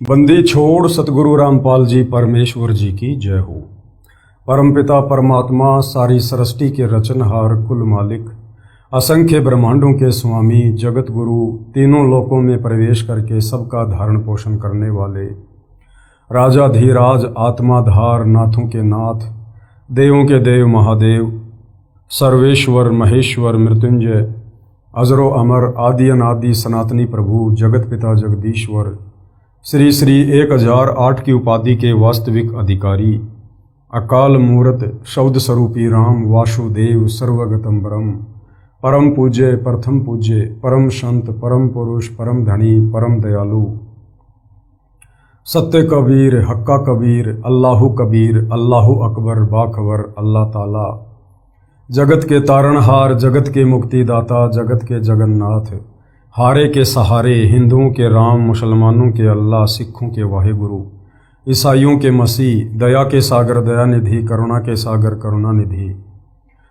बंदी छोड़ सतगुरु रामपाल जी परमेश्वर जी की जय हो। परमपिता परमात्मा सारी सृष्टि के रचनहार कुल मालिक असंख्य ब्रह्मांडों के स्वामी जगत गुरु तीनों लोकों में प्रवेश करके सबका धारण पोषण करने वाले राजा धीराज आत्माधार नाथों के नाथ देवों के देव महादेव सर्वेश्वर महेश्वर मृत्युंजय अजरो अमर आदि अनादि सनातनी प्रभु जगत पिता जगदीश्वर श्री श्री 1008 की उपाधि के वास्तविक अधिकारी अकाल मूर्त शब्द स्वरूपी राम वासुदेव सर्वगतम ब्रह्म परम पूज्य प्रथम पूज्य परम संत परम पुरुष परम धनी परम दयालु सत्य कबीर हक्का कबीर अल्लाहु अकबर बाखबर अल्लाह ताला जगत के तारणहार जगत के मुक्तिदाता जगत के जगन्नाथ हारे के सहारे हिंदुओं के राम मुसलमानों के अल्लाह सिखों के वाहेगुरु ईसाइयों के मसीह दया के सागर दया निधि करुणा के सागर करुणा निधि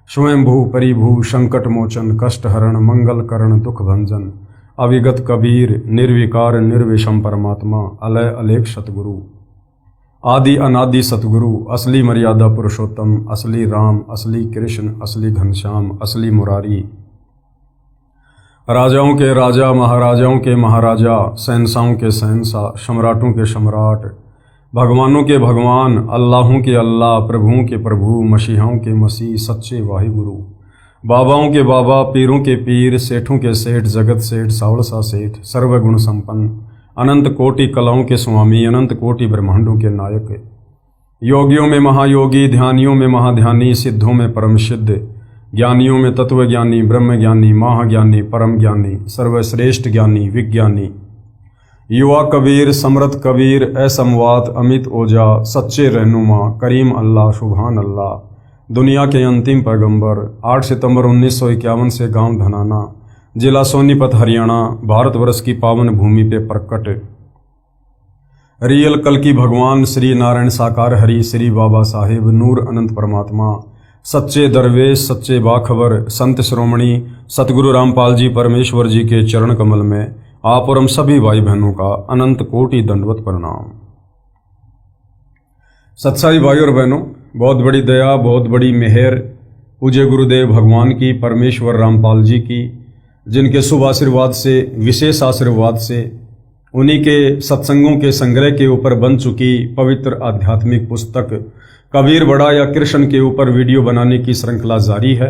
स्वयंभू परिभू संकट मोचन कष्ट हरण मंगल करण दुख भंजन अविगत कबीर निर्विकार निर्विषम परमात्मा अलय अलेख सतगुरु आदि अनादि सतगुरु असली मर्यादा पुरुषोत्तम असली राम असली कृष्ण असली घनश्याम असली मुरारी राजाओं के राजा महाराजाओं के महाराजा शहंशाहों के शहंशाह सम्राटों के सम्राट भगवानों के भगवान अल्लाहों के अल्लाह प्रभुओं के प्रभु मसीहाओं के मसीह सच्चे वाहिगुरु बाबाओं के बाबा पीरों के पीर सेठों के सेठ जगत सेठ सावलसा सेठ सर्वगुण संपन्न अनंत कोटि कलाओं के स्वामी अनंत कोटि ब्रह्मांडों के नायक योगियों में महायोगी ध्यानियों में महाध्यानी सिद्धों में परम सिद्ध ज्ञानियों में तत्वज्ञानी ब्रह्मज्ञानी महाज्ञानी परम ज्ञानी सर्वश्रेष्ठ ज्ञानी विज्ञानी युवा कबीर समृत कबीर असमवात अमित ओजा सच्चे रहनुमा करीम अल्लाह सुभान अल्लाह दुनिया के अंतिम पैगंबर 8 सितंबर 1951 से गांव धनाना जिला सोनीपत हरियाणा भारतवर्ष की पावन भूमि पे प्रकट रियल कल की भगवान श्री नारायण साकार हरि श्री बाबा साहेब नूर अनंत परमात्मा सच्चे दरवेश सच्चे बाखबर संत श्रोमणी सतगुरु रामपाल जी परमेश्वर जी के चरण कमल में आप और हम सभी भाई बहनों का अनंत कोटि दंडवत प्रणाम। सत्साई भाई और बहनों, बहुत बड़ी दया बहुत बड़ी मेहर पूज्य गुरुदेव भगवान की परमेश्वर रामपाल जी की, जिनके शुभ आशीर्वाद से विशेष आशीर्वाद से उन्हीं के सत्संगों के संग्रह के ऊपर बन चुकी पवित्र आध्यात्मिक पुस्तक कबीर बड़ा या कृष्ण के ऊपर वीडियो बनाने की श्रृंखला जारी है।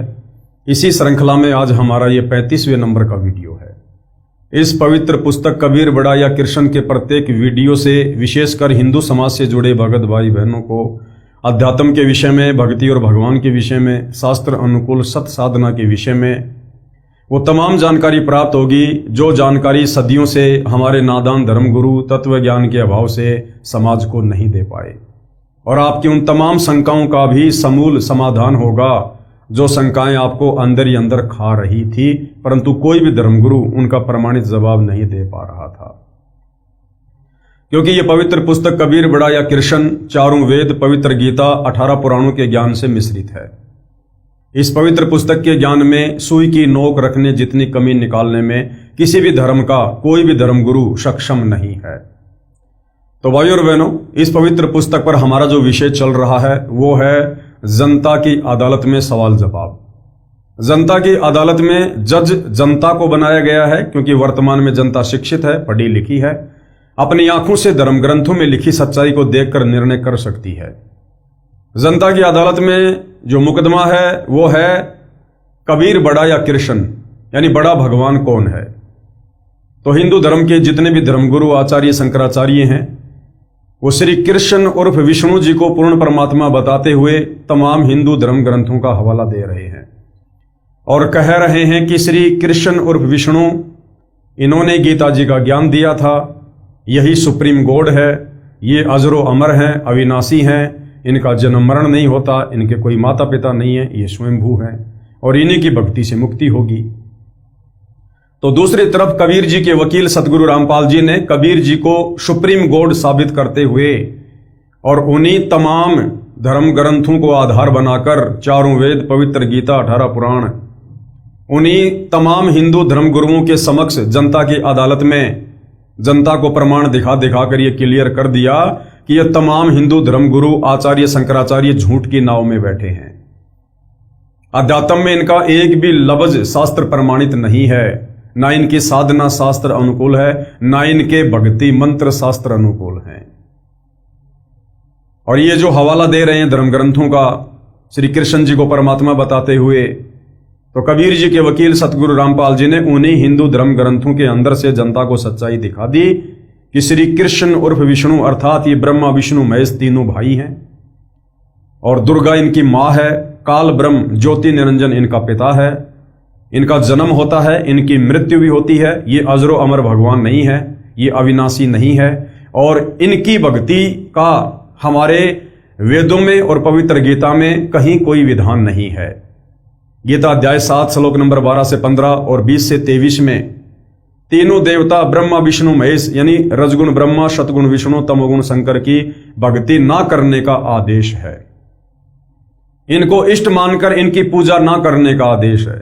इसी श्रृंखला में आज हमारा ये 35वें नंबर का वीडियो है। इस पवित्र पुस्तक कबीर बड़ा या कृष्ण के प्रत्येक वीडियो से विशेषकर हिंदू समाज से जुड़े भगत भाई बहनों को अध्यात्म के विषय में, भक्ति और भगवान के विषय में, शास्त्र अनुकूल सत साधना के विषय में वो तमाम जानकारी प्राप्त होगी जो जानकारी सदियों से हमारे नादान धर्मगुरु तत्व ज्ञान के अभाव से समाज को नहीं दे पाए, और आपकी उन तमाम शंकाओं का भी समूल समाधान होगा जो शंकाएं आपको अंदर ही अंदर खा रही थी, परंतु कोई भी धर्मगुरु उनका प्रमाणित जवाब नहीं दे पा रहा था। क्योंकि ये पवित्र पुस्तक कबीर बड़ा या कृष्ण चारों वेद पवित्र गीता 18 पुराणों के ज्ञान से मिश्रित है। इस पवित्र पुस्तक के ज्ञान में सुई की नोक रखने जितनी कमी निकालने में किसी भी धर्म का कोई भी धर्मगुरु सक्षम नहीं है। तो भाई और बहनों, इस पवित्र पुस्तक पर हमारा जो विषय चल रहा है वो है जनता की अदालत में सवाल जवाब। जनता की अदालत में जज जनता को बनाया गया है क्योंकि वर्तमान में जनता शिक्षित है, पढ़ी लिखी है, अपनी आंखों से धर्म ग्रंथों में लिखी सच्चाई को देखकर निर्णय कर सकती है। जनता की अदालत में जो मुकदमा है वो है कबीर बड़ा या कृष्ण, यानी बड़ा भगवान कौन है। तो हिंदू धर्म के जितने भी धर्मगुरु आचार्य शंकराचार्य हैं वो श्री कृष्ण उर्फ विष्णु जी को पूर्ण परमात्मा बताते हुए तमाम हिंदू धर्म ग्रंथों का हवाला दे रहे हैं और कह रहे हैं कि श्री कृष्ण उर्फ विष्णु इन्होंने गीता जी का ज्ञान दिया था, यही सुप्रीम गॉड है, ये अजरो अमर हैं, अविनाशी हैं, इनका जन्म मरण नहीं होता, इनके कोई माता पिता नहीं है, ये स्वयंभू हैं और इन्हीं की भक्ति से मुक्ति होगी। तो दूसरी तरफ कबीर जी के वकील सतगुरु रामपाल जी ने कबीर जी को सुप्रीम गॉड साबित करते हुए और उन्हीं तमाम धर्म ग्रंथों को आधार बनाकर चारों वेद पवित्र गीता 18 पुराण उन्हीं तमाम हिंदू धर्मगुरुओं के समक्ष जनता की अदालत में जनता को प्रमाण दिखा दिखा कर ये क्लियर कर दिया कि ये तमाम हिंदू धर्मगुरु आचार्य शंकराचार्य झूठ की नाव में बैठे हैं। अध्यात्म में इनका एक भी लफ्ज शास्त्र प्रमाणित नहीं है, ना इनकी साधना शास्त्र अनुकूल है, ना इनके भक्ति मंत्र शास्त्र अनुकूल हैं। और ये जो हवाला दे रहे हैं धर्म ग्रंथों का श्री कृष्ण जी को परमात्मा बताते हुए, तो कबीर जी के वकील सतगुरु रामपाल जी ने उन्हीं हिंदू धर्म ग्रंथों के अंदर से जनता को सच्चाई दिखा दी कि श्री कृष्ण उर्फ विष्णु अर्थात ये ब्रह्मा विष्णु महेश तीनों भाई हैं और दुर्गा इनकी माँ है, काल ब्रह्म ज्योति निरंजन इनका पिता है। इनका जन्म होता है, इनकी मृत्यु भी होती है। ये अजरो अमर भगवान नहीं है, ये अविनाशी नहीं है। और इनकी भक्ति का हमारे वेदों में और पवित्र गीता में कहीं कोई विधान नहीं है। गीता अध्याय 7 श्लोक नंबर 12 से 15 और 20 से 23 में तीनों देवता ब्रह्मा विष्णु महेश यानी रजगुण ब्रह्मा, सतगुण विष्णु, तमोगुण शंकर की भक्ति ना करने का आदेश है। इनको इष्ट मानकर इनकी पूजा ना करने का आदेश है।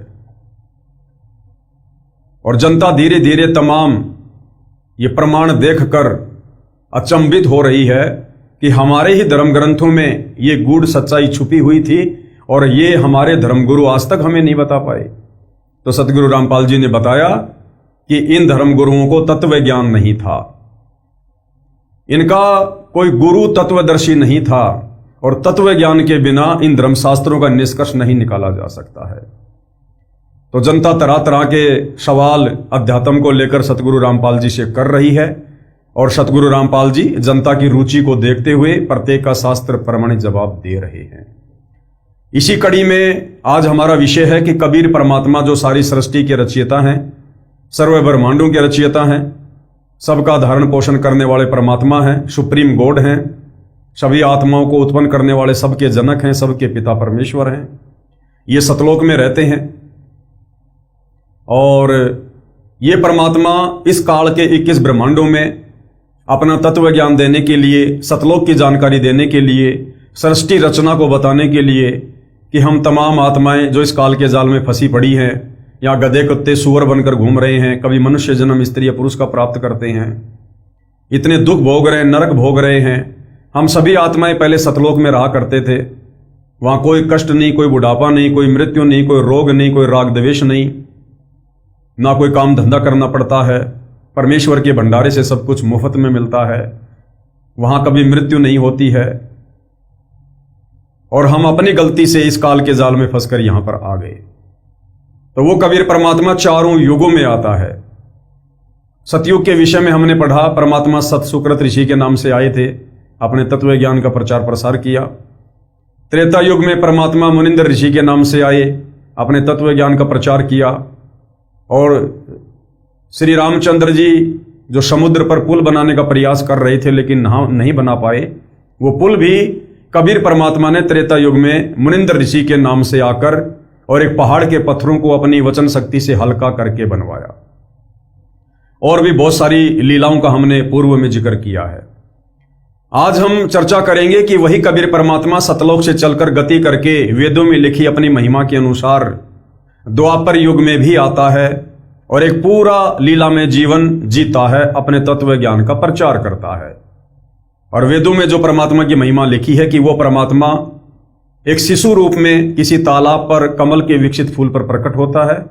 और जनता धीरे धीरे तमाम ये प्रमाण देखकर अचंभित हो रही है कि हमारे ही धर्म ग्रंथों में ये गूढ़ सच्चाई छुपी हुई थी और ये हमारे धर्मगुरु आज तक हमें नहीं बता पाए। तो सतगुरु रामपाल जी ने बताया कि इन धर्मगुरुओं को तत्व ज्ञान नहीं था, इनका कोई गुरु तत्वदर्शी नहीं था और तत्व ज्ञान के बिना इन धर्मशास्त्रों का निष्कर्ष नहीं निकाला जा सकता है। तो जनता तरह तरह के सवाल अध्यात्म को लेकर सतगुरु रामपाल जी से कर रही है और सतगुरु रामपाल जी जनता की रुचि को देखते हुए प्रत्येक का शास्त्र प्रमाणित जवाब दे रहे हैं। इसी कड़ी में आज हमारा विषय है कि कबीर परमात्मा जो सारी सृष्टि के रचयिता हैं, सर्व ब्रह्मांडों के रचयिता हैं, सबका धारण पोषण करने वाले परमात्मा हैं, सुप्रीम गॉड हैं, सभी आत्माओं को उत्पन्न करने वाले सबके जनक हैं, सबके पिता परमेश्वर हैं। ये सतलोक में रहते हैं और ये परमात्मा इस काल के 21 ब्रह्मांडों में अपना तत्व ज्ञान देने के लिए, सतलोक की जानकारी देने के लिए, सृष्टि रचना को बताने के लिए कि हम तमाम आत्माएं जो इस काल के जाल में फंसी पड़ी हैं या गधे कुत्ते सुअर बनकर घूम रहे हैं, कभी मनुष्य जन्म स्त्री या पुरुष का प्राप्त करते हैं, इतने दुख भोग रहे हैं, नरक भोग रहे हैं। हम सभी आत्माएं पहले सतलोक में रहा करते थे, वहां कोई कष्ट नहीं, कोई बुढ़ापा नहीं, कोई मृत्यु नहीं, कोई रोग नहीं, कोई राग द्वेष नहीं, ना कोई काम धंधा करना पड़ता है, परमेश्वर के भंडारे से सब कुछ मुफ्त में मिलता है, वहां कभी मृत्यु नहीं होती है। और हम अपनी गलती से इस काल के जाल में फंसकर यहां पर आ गए। तो वो कबीर परमात्मा चारों युगों में आता है। सतयुग के विषय में हमने पढ़ा, परमात्मा सत सुकृत ऋषि के नाम से आए थे, अपने तत्व ज्ञान का प्रचार प्रसार किया। त्रेता युग में परमात्मा मुनिंद्र ऋषि के नाम से आए, अपने तत्व ज्ञान का प्रचार किया। और श्री रामचंद्र जी जो समुद्र पर पुल बनाने का प्रयास कर रहे थे लेकिन नहीं बना पाए, वो पुल भी कबीर परमात्मा ने त्रेता युग में मुनिंद्र ऋषि के नाम से आकर और एक पहाड़ के पत्थरों को अपनी वचन शक्ति से हल्का करके बनवाया। और भी बहुत सारी लीलाओं का हमने पूर्व में जिक्र किया है। आज हम चर्चा करेंगे कि वही कबीर परमात्मा सतलोक से चलकर गति करके वेदों में लिखी अपनी महिमा के अनुसार द्वापर युग में भी आता है और एक पूरा लीला में जीवन जीता है, अपने तत्व ज्ञान का प्रचार करता है। और वेदों में जो परमात्मा की महिमा लिखी है कि वो परमात्मा एक शिशु रूप में किसी तालाब पर कमल के विकसित फूल पर प्रकट होता है,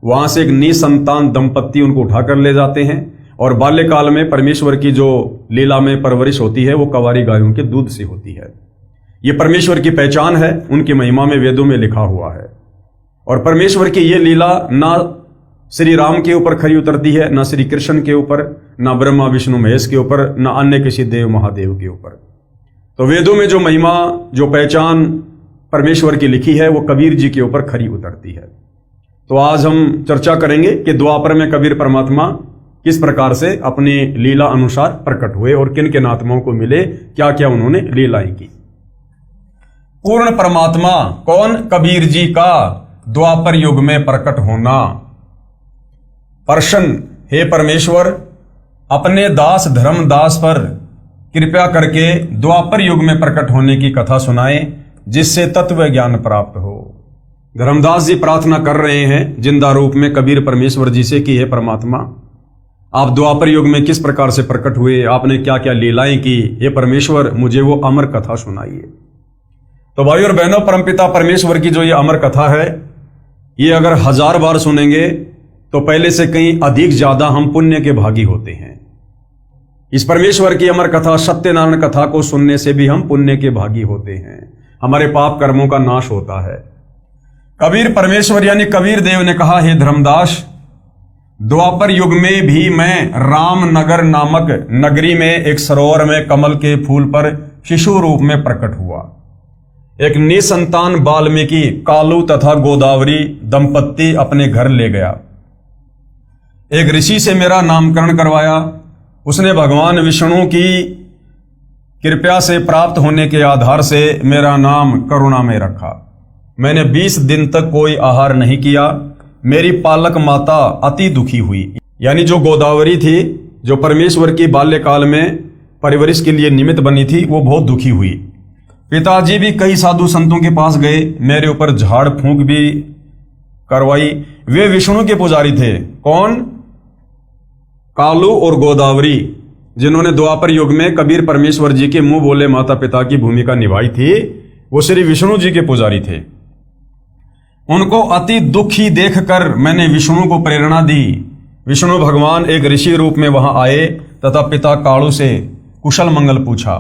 वहां से एक निसंतान दंपत्ति उनको उठाकर ले जाते हैं और बाल्यकाल में परमेश्वर की जो लीला में परवरिश होती है वो कवारी गायों के दूध से होती है। ये परमेश्वर की पहचान है, उनकी महिमा में वेदों में लिखा हुआ है। और परमेश्वर की ये लीला ना श्री राम के ऊपर खरी उतरती है, ना श्री कृष्ण के ऊपर, ना ब्रह्मा विष्णु महेश के ऊपर, ना अन्य किसी देव महादेव के ऊपर। तो वेदों में जो महिमा, जो पहचान परमेश्वर की लिखी है वो कबीर जी के ऊपर खरी उतरती है। तो आज हम चर्चा करेंगे कि द्वापर में कबीर परमात्मा किस प्रकार से अपनी लीला अनुसार प्रकट हुए और किन किन आत्माओं को मिले, क्या क्या उन्होंने लीलाएं की। पूर्ण परमात्मा कौन? कबीर जी का द्वापर युग में प्रकट होना। प्रश्न, हे परमेश्वर अपने दास धर्मदास पर कृपा करके द्वापर युग में प्रकट होने की कथा सुनाएं जिससे तत्व ज्ञान प्राप्त हो। धर्मदास जी प्रार्थना कर रहे हैं जिंदा रूप में कबीर परमेश्वर जी से कि हे परमात्मा आप द्वापर युग में किस प्रकार से प्रकट हुए, आपने क्या क्या लीलाएं की, ये परमेश्वर मुझे वो अमर कथा सुनाइए। तो भाई और बहनों, परमपिता परमेश्वर की जो ये अमर कथा है, ये अगर 1000 बार सुनेंगे तो पहले से कहीं अधिक ज्यादा हम पुण्य के भागी होते हैं। इस परमेश्वर की अमर कथा, सत्यनारायण कथा को सुनने से भी हम पुण्य के भागी होते हैं, हमारे पाप कर्मों का नाश होता है। कबीर परमेश्वर यानी कबीर देव ने कहा, हे धर्मदास, द्वापर युग में भी मैं रामनगर नामक नगरी में एक सरोवर में कमल के फूल पर शिशु रूप में प्रकट हुआ। एक निसंतान वाल्मीकि कालू तथा गोदावरी दंपत्ति अपने घर ले गया। एक ऋषि से मेरा नामकरण करवाया। उसने भगवान विष्णु की कृपा से प्राप्त होने के आधार से मेरा नाम करुणा में रखा। मैंने 20 दिन तक कोई आहार नहीं किया। मेरी पालक माता अति दुखी हुई, यानी जो गोदावरी थी, जो परमेश्वर की बाल्यकाल में परवरिश के लिए निमित्त बनी थी, वो बहुत दुखी हुई। पिताजी भी कई साधु संतों के पास गए, मेरे ऊपर झाड़ फूंक भी करवाई। वे विष्णु के पुजारी थे। कौन? कालू और गोदावरी, जिन्होंने द्वापर युग में कबीर परमेश्वर जी के मुंह बोले माता पिता की भूमिका निभाई थी, वो श्री विष्णु जी के पुजारी थे। उनको अति दुखी देखकर मैंने विष्णु को प्रेरणा दी। विष्णु भगवान एक ऋषि रूप में वहां आए तथा पिता कालू से कुशल मंगल पूछा।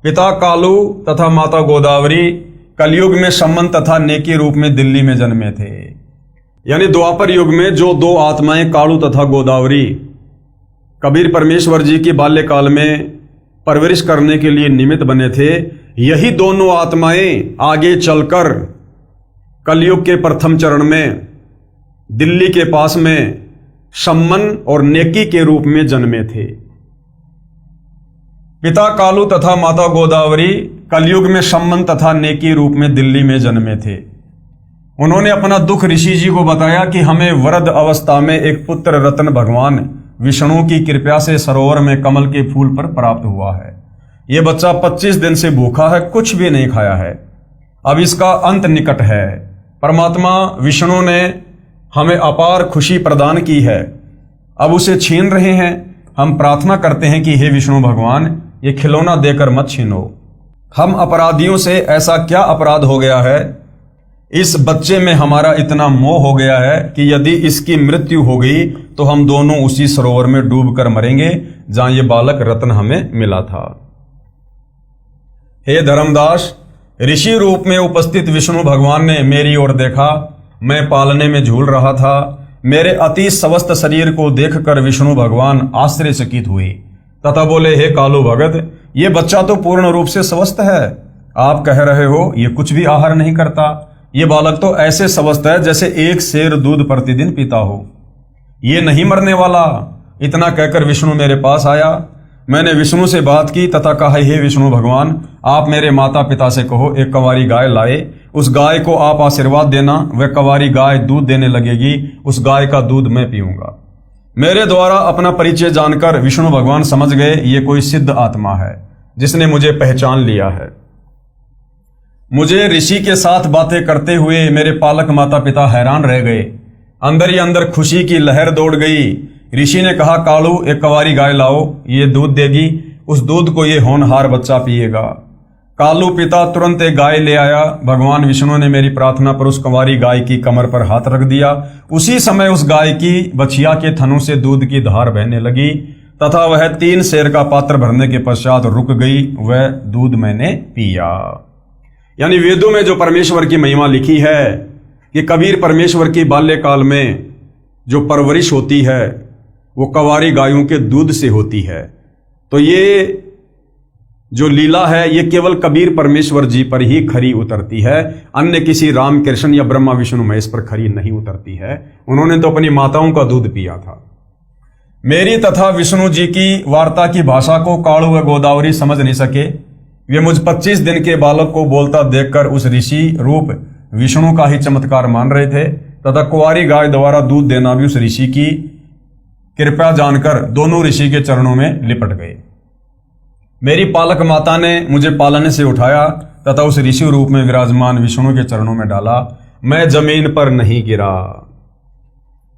पिता कालू तथा माता गोदावरी कलयुग में सम्मन तथा नेकी रूप में दिल्ली में जन्मे थे। यानी द्वापर युग में जो दो आत्माएं कालू तथा गोदावरी कबीर परमेश्वर जी की बाल्यकाल में परवरिश करने के लिए निमित्त बने थे, यही दोनों आत्माएं आगे चलकर कलयुग के प्रथम चरण में दिल्ली के पास में सम्मन और नेकी के रूप में जन्मे थे। पिता कालू तथा माता गोदावरी कलयुग में सम्मन तथा नेकी रूप में दिल्ली में जन्मे थे। उन्होंने अपना दुख ऋषि जी को बताया कि हमें वृद्ध अवस्था में एक पुत्र रत्न भगवान विष्णु की कृपा से सरोवर में कमल के फूल पर प्राप्त हुआ है। यह बच्चा 25 दिन से भूखा है, कुछ भी नहीं खाया है। अब इसका अंत निकट है। परमात्मा विष्णु ने हमें अपार खुशी प्रदान की है, अब उसे छीन रहे हैं। हम प्रार्थना करते हैं कि हे विष्णु भगवान, ये खिलौना देकर मत छीनो। हम अपराधियों से ऐसा क्या अपराध हो गया है, इस बच्चे में हमारा इतना मोह हो गया है कि यदि इसकी मृत्यु हो गई तो हम दोनों उसी सरोवर में डूब कर मरेंगे जहां ये बालक रत्न हमें मिला था। हे धर्मदास, ऋषि रूप में उपस्थित विष्णु भगवान ने मेरी ओर देखा। मैं पालने में झूल रहा था। मेरे अति स्वस्थ शरीर को देखकर विष्णु भगवान आश्चर्यचकित हुए तथा बोले, हे कालू भगत, ये बच्चा तो पूर्ण रूप से स्वस्थ है। आप कह रहे हो ये कुछ भी आहार नहीं करता। ये बालक तो ऐसे स्वस्थ है जैसे एक सेर दूध प्रतिदिन पीता हो। ये नहीं मरने वाला। इतना कहकर विष्णु मेरे पास आया। मैंने विष्णु से बात की तथा कहा, हे विष्णु भगवान, आप मेरे माता पिता से कहो एक कंवारी गाय लाए। उस गाय को आप आशीर्वाद देना। वह कंवारी गाय दूध देने लगेगी। उस गाय का दूध मैं पीऊंगा। मेरे द्वारा अपना परिचय जानकर विष्णु भगवान समझ गए ये कोई सिद्ध आत्मा है जिसने मुझे पहचान लिया है। मुझे ऋषि के साथ बातें करते हुए मेरे पालक माता पिता हैरान रह गए। अंदर ही अंदर खुशी की लहर दौड़ गई। ऋषि ने कहा, कालू, एक कंवारी गाय लाओ, ये दूध देगी। उस दूध को ये होनहार बच्चा पिएगा। कालू पिता तुरंत एक गाय ले आया। भगवान विष्णु ने मेरी प्रार्थना पर उस कंवारी गाय की कमर पर हाथ रख दिया। उसी समय उस गाय की बछिया के थनों से दूध की धार बहने लगी तथा वह 3 सेर का पात्र भरने के पश्चात रुक गई। वह दूध मैंने पिया। यानी वेदों में जो परमेश्वर की महिमा लिखी है कि कबीर परमेश्वर की बाल्यकाल में जो परवरिश होती है वो कंवारी गायों के दूध से होती है। तो ये जो लीला है ये केवल कबीर परमेश्वर जी पर ही खरी उतरती है, अन्य किसी राम कृष्ण या ब्रह्मा विष्णु महेश पर खरी नहीं उतरती है। उन्होंने तो अपनी माताओं का दूध पिया था। मेरी तथा विष्णु जी की वार्ता की भाषा को कालू व गोदावरी समझ नहीं सके। वे मुझ 25 दिन के बालक को बोलता देखकर उस ऋषि रूप विष्णु का ही चमत्कार मान रहे थे तथा कुंवारी गाय द्वारा दूध देना भी उस ऋषि की कृपया जानकर दोनों ऋषि के चरणों में लिपट गए। मेरी पालक माता ने मुझे पालने से उठाया तथा उस ऋषि रूप में विराजमान विष्णु के चरणों में डाला। मैं जमीन पर नहीं गिरा।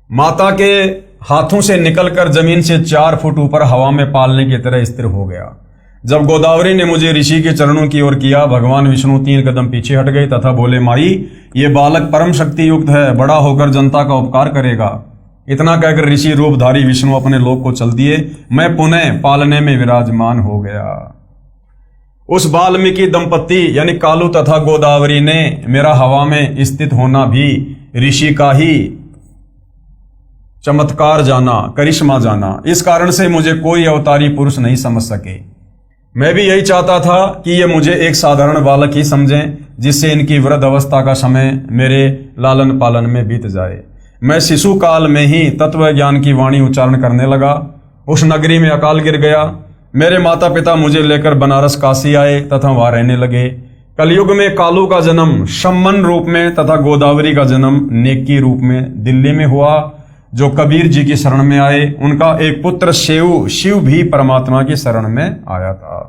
माता के हाथों से निकलकर जमीन से 4 फुट ऊपर हवा में पालने की तरह स्थिर हो गया। जब गोदावरी ने मुझे ऋषि के चरणों की ओर किया, भगवान विष्णु 3 कदम पीछे हट गए तथा बोले, माई, ये बालक परम शक्ति युक्त है, बड़ा होकर जनता का उपकार करेगा। इतना कहकर ऋषि रूपधारी विष्णु अपने लोक को चल दिए। मैं पुनः पालने में विराजमान हो गया। उस वाल्मीकि दंपति यानी कालू तथा गोदावरी ने मेरा हवा में स्थित होना भी ऋषि का ही चमत्कार जाना, करिश्मा जाना। इस कारण से मुझे कोई अवतारी पुरुष नहीं समझ सके। मैं भी यही चाहता था कि ये मुझे एक साधारण बालक ही समझें, जिससे इनकी वृद्ध अवस्था का समय मेरे लालन पालन में बीत जाए। मैं शिशु काल में ही तत्व ज्ञान की वाणी उच्चारण करने लगा। उस नगरी में अकाल गिर गया। मेरे माता पिता मुझे लेकर बनारस काशी आए तथा वहां रहने लगे। कलयुग में कालू का जन्म शम्मन रूप में तथा गोदावरी का जन्म नेकी रूप में दिल्ली में हुआ, जो कबीर जी की शरण में आए। उनका एक पुत्र शिव भी परमात्मा की शरण में आया था।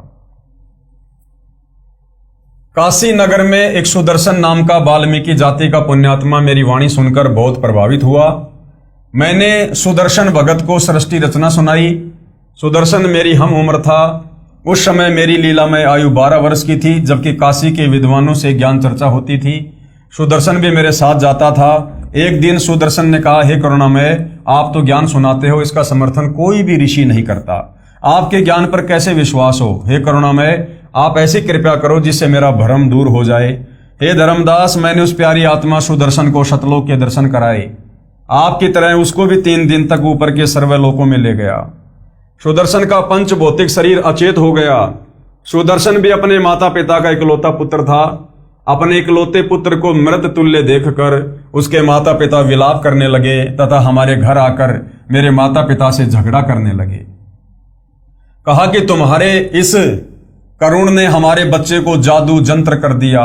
काशी नगर में एक सुदर्शन नाम का वाल्मीकि जाति का पुण्यात्मा मेरी वाणी सुनकर बहुत प्रभावित हुआ। मैंने सुदर्शन भगत को सृष्टि रचना सुनाई। सुदर्शन मेरी हम उम्र था। उस समय मेरी लीलामय आयु 12 वर्ष की थी, जबकि काशी के विद्वानों से ज्ञान चर्चा होती थी। सुदर्शन भी मेरे साथ जाता था। एक दिन सुदर्शन ने कहा, हे करुणामय, आप तो ज्ञान सुनाते हो, इसका समर्थन कोई भी ऋषि नहीं करता। आपके ज्ञान पर कैसे विश्वास हो? हे करुणामय, आप ऐसी कृपा करो जिससे मेरा भ्रम दूर हो जाए। हे धर्मदास, मैंने उस प्यारी आत्मा सुदर्शन को शतलोक के दर्शन कराए। आपकी तरह उसको भी 3 दिन तक ऊपर के सर्वलोकों में ले गया। सुदर्शन का पंच भौतिक शरीर अचेत हो गया। सुदर्शन भी अपने माता पिता का इकलौता पुत्र था। अपने इकलौते पुत्र को मृत तुल्य देखकर उसके माता पिता विलाप करने लगे तथा हमारे घर आकर मेरे माता पिता से झगड़ा करने लगे। कहा कि तुम्हारे इस करुण ने हमारे बच्चे को जादू जंत्र कर दिया,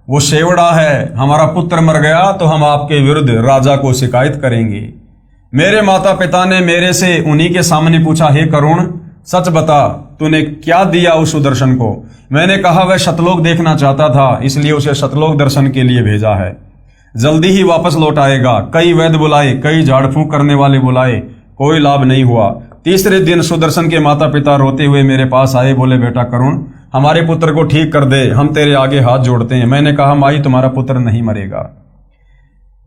वो शेवड़ा है, हमारा पुत्र मर गया तो हम आपके विरुद्ध राजा को शिकायत करेंगे। मेरे माता पिता ने मेरे से उन्हीं के सामने पूछा, हे करुण, सच बता, तूने क्या दिया उस सुदर्शन को? मैंने कहा, वह शतलोक देखना चाहता था, इसलिए उसे शतलोक दर्शन के लिए भेजा है। जल्दी ही वापस लौट आएगा। कई वैद्य बुलाए, कई झाड़ फूंक करने वाले बुलाए, कोई लाभ नहीं हुआ। तीसरे दिन सुदर्शन के माता पिता रोते हुए मेरे पास आए। बोले, बेटा करुण, हमारे पुत्र को ठीक कर दे, हम तेरे आगे हाथ जोड़ते हैं। मैंने कहा, माई, तुम्हारा पुत्र नहीं मरेगा।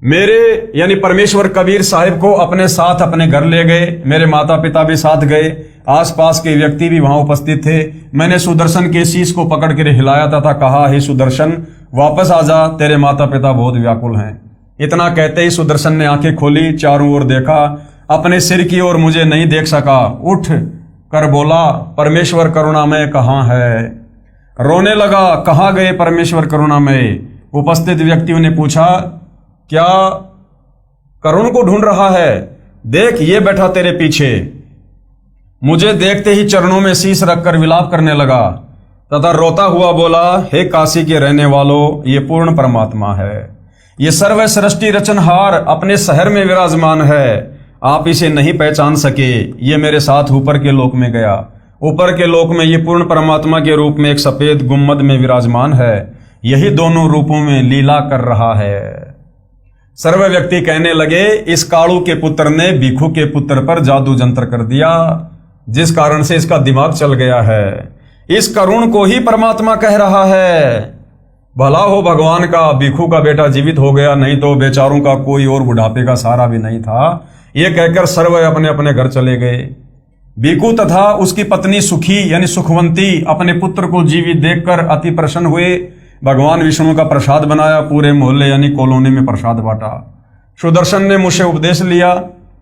मेरे यानी परमेश्वर कबीर साहिब को अपने साथ अपने घर ले गए। मेरे माता पिता भी साथ गए। आसपास के व्यक्ति भी वहां उपस्थित थे। मैंने सुदर्शन के शीश को पकड़ कर हिलाया तथा कहा, हे सुदर्शन, वापस आ जा, तेरे माता पिता बहुत व्याकुल हैं। इतना कहते ही सुदर्शन ने आंखें खोली, चारों ओर देखा, अपने सिर की ओर मुझे नहीं देख सका। उठ कर बोला, परमेश्वर करुणामय कहाँ है? रोने लगा, कहाँ गए परमेश्वर करुणामय? उपस्थित व्यक्तियों ने पूछा, क्या करुण को ढूंढ रहा है? देख, ये बैठा तेरे पीछे। मुझे देखते ही चरणों में शीश रखकर विलाप करने लगा तथा रोता हुआ बोला, हे काशी के रहने वालों, ये पूर्ण परमात्मा है। ये सर्व सृष्टि रचनहार अपने शहर में विराजमान है। आप इसे नहीं पहचान सके। ये मेरे साथ ऊपर के लोक में गया। ऊपर के लोक में ये पूर्ण परमात्मा के रूप में एक सफेद गुम्मद में विराजमान है। यही दोनों रूपों में लीला कर रहा है। सर्व व्यक्ति कहने लगे, इस कालू के पुत्र ने भिखू के पुत्र पर जादू जंत्र कर दिया, जिस कारण से इसका दिमाग चल गया है। इस करुण को ही परमात्मा कह रहा है। भला हो भगवान का, भिखू का बेटा जीवित हो गया, नहीं तो बेचारों का कोई और बुढ़ापे का सहारा भी नहीं था। ये कहकर सर्व अपने अपने घर चले गए। भिखू तथा उसकी पत्नी सुखी यानी सुखवंती अपने पुत्र को जीवित देखकर अति प्रसन्न हुए। भगवान विष्णु का प्रसाद बनाया, पूरे मोहल्ले यानी कॉलोनी में प्रसाद बांटा। सुदर्शन ने मुझसे उपदेश लिया।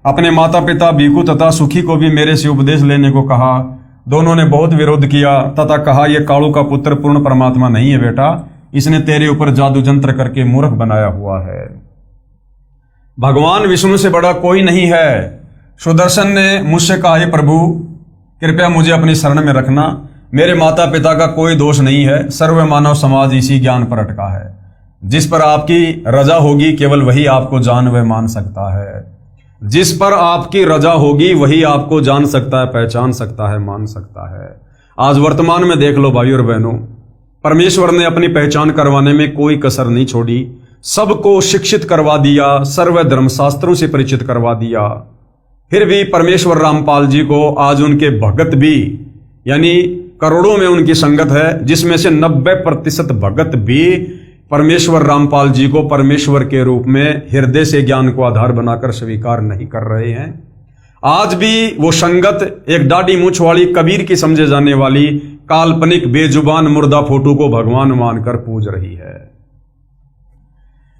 अपने माता पिता भिखू तथा सुखी को भी मेरे से उपदेश लेने को कहा। दोनों ने बहुत विरोध किया तथा कहा, यह कालू का पुत्र पूर्ण परमात्मा नहीं है बेटा, इसने तेरे ऊपर जादू जंत्र करके मूर्ख बनाया हुआ है। भगवान विष्णु से बड़ा कोई नहीं है। सुदर्शन ने मुझसे कहा, हे प्रभु, कृपया मुझे अपनी शरण में रखना। मेरे माता पिता का कोई दोष नहीं है। सर्व मानव समाज इसी ज्ञान पर अटका है। जिस पर आपकी रजा होगी केवल वही आपको जान व मान सकता है। जिस पर आपकी रजा होगी वही आपको जान सकता है, पहचान सकता है, मान सकता है। आज वर्तमान में देख लो भाई और बहनों, परमेश्वर ने अपनी पहचान करवाने में कोई कसर नहीं छोड़ी। सबको शिक्षित करवा दिया, सर्व धर्मशास्त्रों से परिचित करवा दिया। फिर भी परमेश्वर रामपाल जी को आज उनके भगत भी, यानी करोड़ों में उनकी संगत है, जिसमें से 90% भगत भी परमेश्वर रामपाल जी को परमेश्वर के रूप में हृदय से ज्ञान को आधार बनाकर स्वीकार नहीं कर रहे हैं। आज भी वो संगत एक दाढ़ी मूंछ वाली कबीर की समझे जाने वाली काल्पनिक बेजुबान मुर्दा फोटो को भगवान मानकर पूज रही है।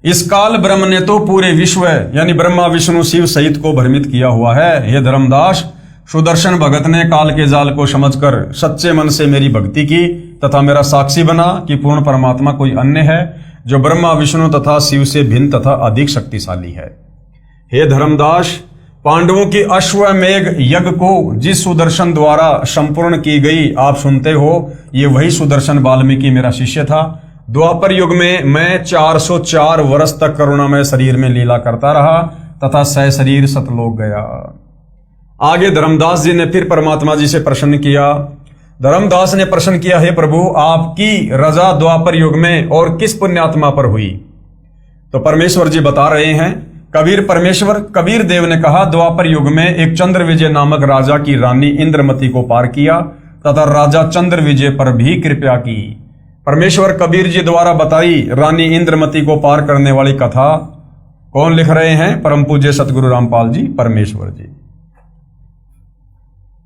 इस काल ब्रह्म ने तो पूरे विश्व यानी ब्रह्मा विष्णु शिव सहित को भ्रमित किया हुआ है। हे धर्मदास, सुदर्शन भगत ने काल के जाल को समझकर सच्चे मन से मेरी भक्ति की तथा मेरा साक्षी बना कि पूर्ण परमात्मा कोई अन्य है जो ब्रह्मा विष्णु तथा शिव से भिन्न तथा अधिक शक्तिशाली है। हे धर्मदास, पांडवों की अश्वमेघ यज्ञ को जिस सुदर्शन द्वारा संपूर्ण की गई आप सुनते हो, ये वही सुदर्शन वाल्मीकि मेरा शिष्य था। द्वापर युग में मैं 404 वर्ष तक करुणामय शरीर में लीला करता रहा तथा सह शरीर सतलोक गया। आगे धर्मदास जी ने फिर परमात्मा जी से प्रश्न किया। धर्मदास ने प्रश्न किया, हे प्रभु, आपकी रजा द्वापर युग में और किस पुण्यात्मा पर हुई? तो परमेश्वर जी बता रहे हैं, कबीर देव ने कहा, द्वापर युग में एक चंद्र विजय नामक राजा की रानी इंद्रमती को पार किया तथा राजा चंद्र विजय पर भी कृपा की। परमेश्वर कबीर जी द्वारा बताई रानी इंद्रमती को पार करने वाली कथा कौन लिख रहे हैं? परम पूज्य सतगुरु रामपाल जी परमेश्वर जी।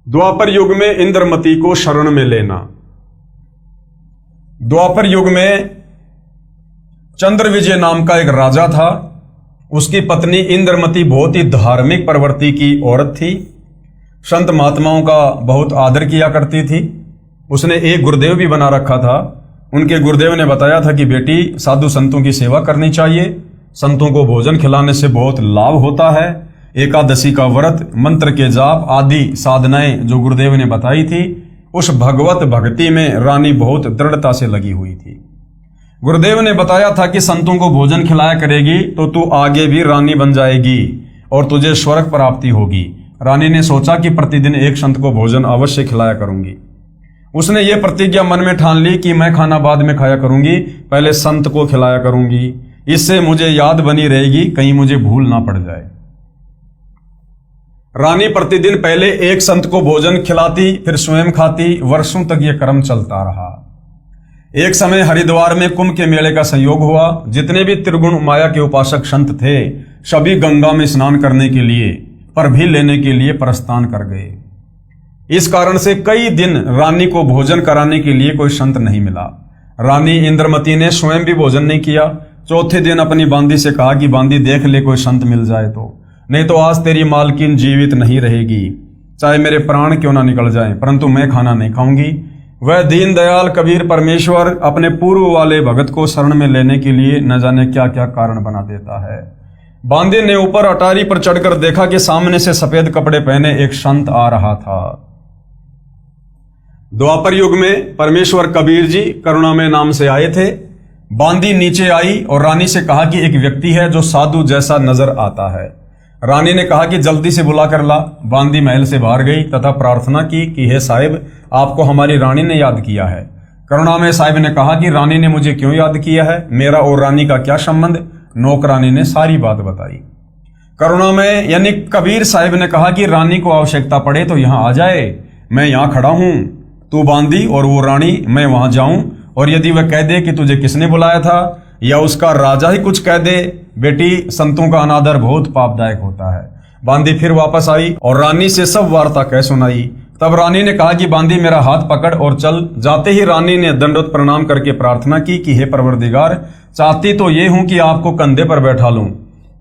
द्वापर युग में इंद्रमती को शरण में लेना। द्वापर युग में चंद्र विजय नाम का एक राजा था। उसकी पत्नी इंद्रमती बहुत ही धार्मिक प्रवृत्ति की औरत थी। संत महात्माओं का बहुत आदर किया करती थी। उसने एक गुरुदेव भी बना रखा था। उनके गुरुदेव ने बताया था कि बेटी, साधु संतों की सेवा करनी चाहिए, संतों को भोजन खिलाने से बहुत लाभ होता है। एकादशी का व्रत, मंत्र के जाप आदि साधनाएं जो गुरुदेव ने बताई थी, उस भगवत भक्ति में रानी बहुत दृढ़ता से लगी हुई थी। गुरुदेव ने बताया था कि संतों को भोजन खिलाया करेगी तो तू आगे भी रानी बन जाएगी और तुझे स्वर्ग प्राप्ति होगी। रानी ने सोचा कि प्रतिदिन एक संत को भोजन अवश्य खिलाया करूंगी। उसने ये प्रतिज्ञा मन में ठान ली कि मैं खाना बाद में खाया करूंगी, पहले संत को खिलाया करूंगी, इससे मुझे याद बनी रहेगी, कहीं मुझे भूल ना पड़ जाए। रानी प्रतिदिन पहले एक संत को भोजन खिलाती, फिर स्वयं खाती। वर्षों तक यह क्रम चलता रहा। एक समय हरिद्वार में कुंभ के मेले का संयोग हुआ। जितने भी त्रिगुण माया के उपासक संत थे, सभी गंगा में स्नान करने के लिए, पर भी लेने के लिए प्रस्थान कर गए। इस कारण से कई दिन रानी को भोजन कराने के लिए कोई संत नहीं मिला। रानी इंद्रमती ने स्वयं भी भोजन नहीं किया। चौथे दिन अपनी बांदी से कहा कि बांदी, देख ले कोई संत मिल जाए तो, नहीं तो आज तेरी मालकिन जीवित नहीं रहेगी, चाहे मेरे प्राण क्यों ना निकल जाएं, परंतु मैं खाना नहीं खाऊंगी। वह दीनदयाल कबीर परमेश्वर अपने पूर्व वाले भगत को शरण में लेने के लिए न जाने क्या क्या कारण बना देता है। बांदी ने ऊपर अटारी पर चढ़कर देखा कि सामने से सफेद कपड़े पहने एक संत आ रहा था। द्वापर युग में परमेश्वर कबीर जी करुणामय नाम से आए थे। बांदी नीचे आई और रानी से कहा कि एक व्यक्ति है जो साधु जैसा नजर आता है। रानी ने कहा कि जल्दी से बुला कर ला। बांदी महल से बाहर गई तथा प्रार्थना की कि हे साहिब, आपको हमारी रानी ने याद किया है। करुणामय साहिब ने कहा कि रानी ने मुझे क्यों याद किया है, मेरा और रानी का क्या संबंध? नौकरानी ने सारी बात बताई। करुणामय यानी कबीर साहिब ने कहा कि रानी को आवश्यकता पड़े तो यहाँ आ जाए, मैं यहाँ खड़ा हूं, तू बांदी और वो रानी, मैं वहां जाऊं, और यदि वह कह दे कि तुझे किसने बुलाया था या उसका राजा ही कुछ कह दे, बेटी संतों का अनादर बहुत पापदायक होता है। बांदी फिर वापस आई और रानी से सब वार्ता कह सुनाई। तब रानी ने कहा कि बांदी मेरा हाथ पकड़ और चल। जाते ही रानी ने दंडवत प्रणाम करके प्रार्थना की कि हे परवरदिगार, चाहती तो ये हूं कि आपको कंधे पर बैठा लूं।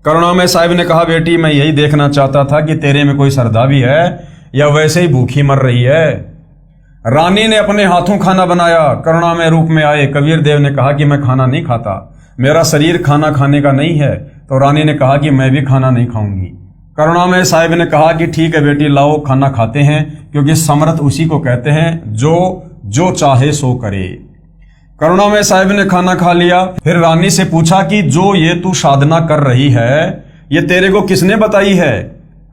करुणामय साहिब ने कहा, बेटी मैं यही देखना चाहता था कि तेरे में कोई श्रद्धा भी है या वैसे ही भूखी मर रही है। रानी ने अपने हाथों खाना बनाया। करुणामय रूप में आए कबीर देव ने कहा कि मैं खाना नहीं खाता, मेरा शरीर खाना खाने का नहीं है। तो रानी ने कहा कि मैं भी खाना नहीं खाऊंगी। करुणामय साहिब ने कहा कि ठीक है बेटी, लाओ खाना खाते हैं, क्योंकि समर्थ उसी को कहते हैं जो चाहे सो करे। करुणामय साहिब ने खाना खा लिया। फिर रानी से पूछा कि जो ये तू साधना कर रही है, ये तेरे को किसने बताई है?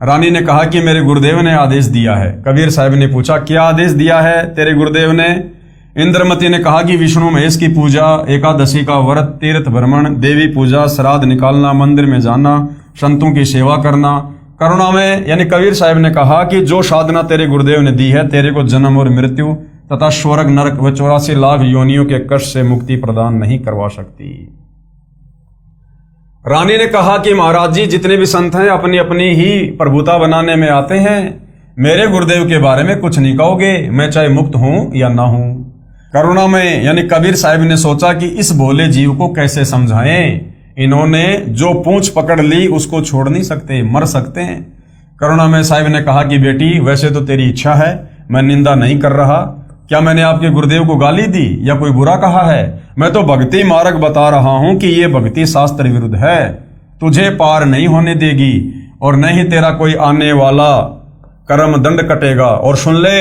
रानी ने कहा कि मेरे गुरुदेव ने आदेश दिया है। कबीर साहिब ने पूछा, क्या आदेश दिया है तेरे गुरुदेव ने? इंद्रमती ने कहा कि विष्णु महेश की पूजा, एकादशी का व्रत, तीर्थ भ्रमण, देवी पूजा, श्राद्ध निकालना, मंदिर में जाना, संतों की सेवा करना। करुणा में यानी कबीर साहब ने कहा कि जो साधना तेरे गुरुदेव ने दी है तेरे को जन्म और मृत्यु तथा स्वर्ग नरक व 84 लाख योनियों के कष्ट से मुक्ति प्रदान नहीं करवा सकती। रानी ने कहा कि महाराज जी जितने भी संत हैं अपनी अपनी ही प्रभुता बनाने में आते हैं, मेरे गुरुदेव के बारे में कुछ नहीं कहोगे, मैं चाहे मुक्त हूं या ना हूं। करुणा में यानी कबीर साहब ने सोचा कि इस भोले जीव को कैसे समझाएं। इन्होंने जो पूंछ पकड़ ली उसको छोड़ नहीं सकते, मर सकते हैं। करुणा में साहब ने कहा कि बेटी वैसे तो तेरी इच्छा है, मैं निंदा नहीं कर रहा। क्या मैंने आपके गुरुदेव को गाली दी या कोई बुरा कहा है? मैं तो भक्ति मार्ग बता रहा हूं कि ये भक्ति शास्त्र विरुद्ध है, तुझे पार नहीं होने देगी और न ही तेरा कोई आने वाला कर्म दंड कटेगा। और सुन ले,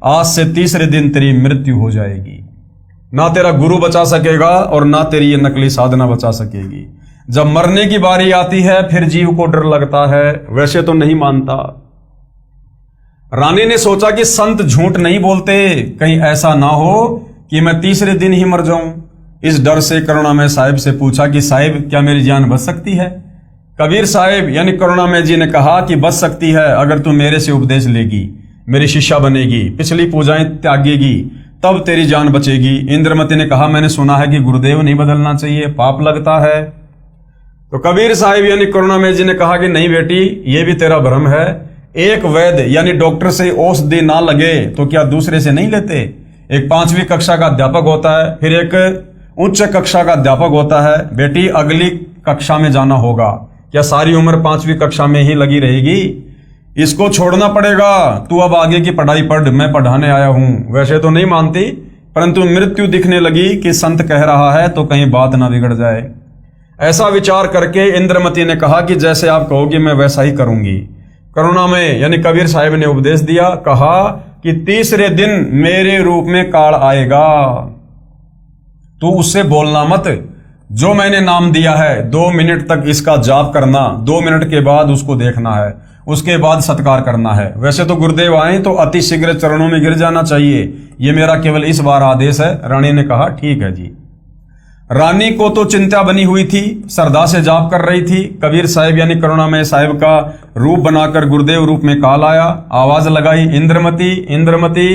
आज से तीसरे दिन तेरी मृत्यु हो जाएगी। ना तेरा गुरु बचा सकेगा और ना तेरी ये नकली साधना बचा सकेगी। जब मरने की बारी आती है फिर जीव को डर लगता है, वैसे तो नहीं मानता। रानी ने सोचा कि संत झूठ नहीं बोलते, कहीं ऐसा ना हो कि मैं तीसरे दिन ही मर जाऊं। इस डर से करुणा में साहिब से पूछा कि साहिब क्या मेरी जान बच सकती है? कबीर साहिब यानी करुणा में जी ने कहा कि बच सकती है अगर तू मेरे से उपदेश लेगी, मेरी शिष्या बनेगी, पिछली पूजाएं त्यागेगी, तब तेरी जान बचेगी। इंद्रमती ने कहा मैंने सुना है कि गुरुदेव नहीं बदलना चाहिए, पाप लगता है। तो कबीर साहिब यानी करुणा में जी ने कहा कि नहीं बेटी, ये भी तेरा भ्रम है। एक वैद्य यानी डॉक्टर से औषधि ना लगे तो क्या दूसरे से नहीं लेते? एक 5वीं कक्षा का अध्यापक होता है, फिर एक उच्च कक्षा का अध्यापक होता है। बेटी अगली कक्षा में जाना होगा, क्या सारी उम्र 5वीं कक्षा में ही लगी रहेगी? इसको छोड़ना पड़ेगा, तू अब आगे की पढ़ाई पढ़, मैं पढ़ाने आया हूं। वैसे तो नहीं मानती, परंतु मृत्यु दिखने लगी कि संत कह रहा है तो कहीं बात ना बिगड़ जाए। ऐसा विचार करके इंद्रमती ने कहा कि जैसे आप कहोगे मैं वैसा ही करूंगी। करुणा में यानी कबीर साहिब ने उपदेश दिया, कहा कि तीसरे दिन मेरे रूप में काल आएगा, तू उससे बोलना मत। जो मैंने नाम दिया है 2 मिनट तक इसका जाप करना, 2 मिनट के बाद उसको देखना है, उसके बाद सत्कार करना है। वैसे तो गुरुदेव आए तो अति शीघ्र चरणों में गिर जाना चाहिए, ये मेरा केवल इस बार आदेश है। रानी ने कहा ठीक है जी। रानी को तो चिंता बनी हुई थी, श्रद्धा से जाप कर रही थी। कबीर साहिब यानी करुणामय साहिब का रूप बनाकर गुरुदेव रूप में काल आया, आवाज लगाई इंद्रमती इंद्रमती।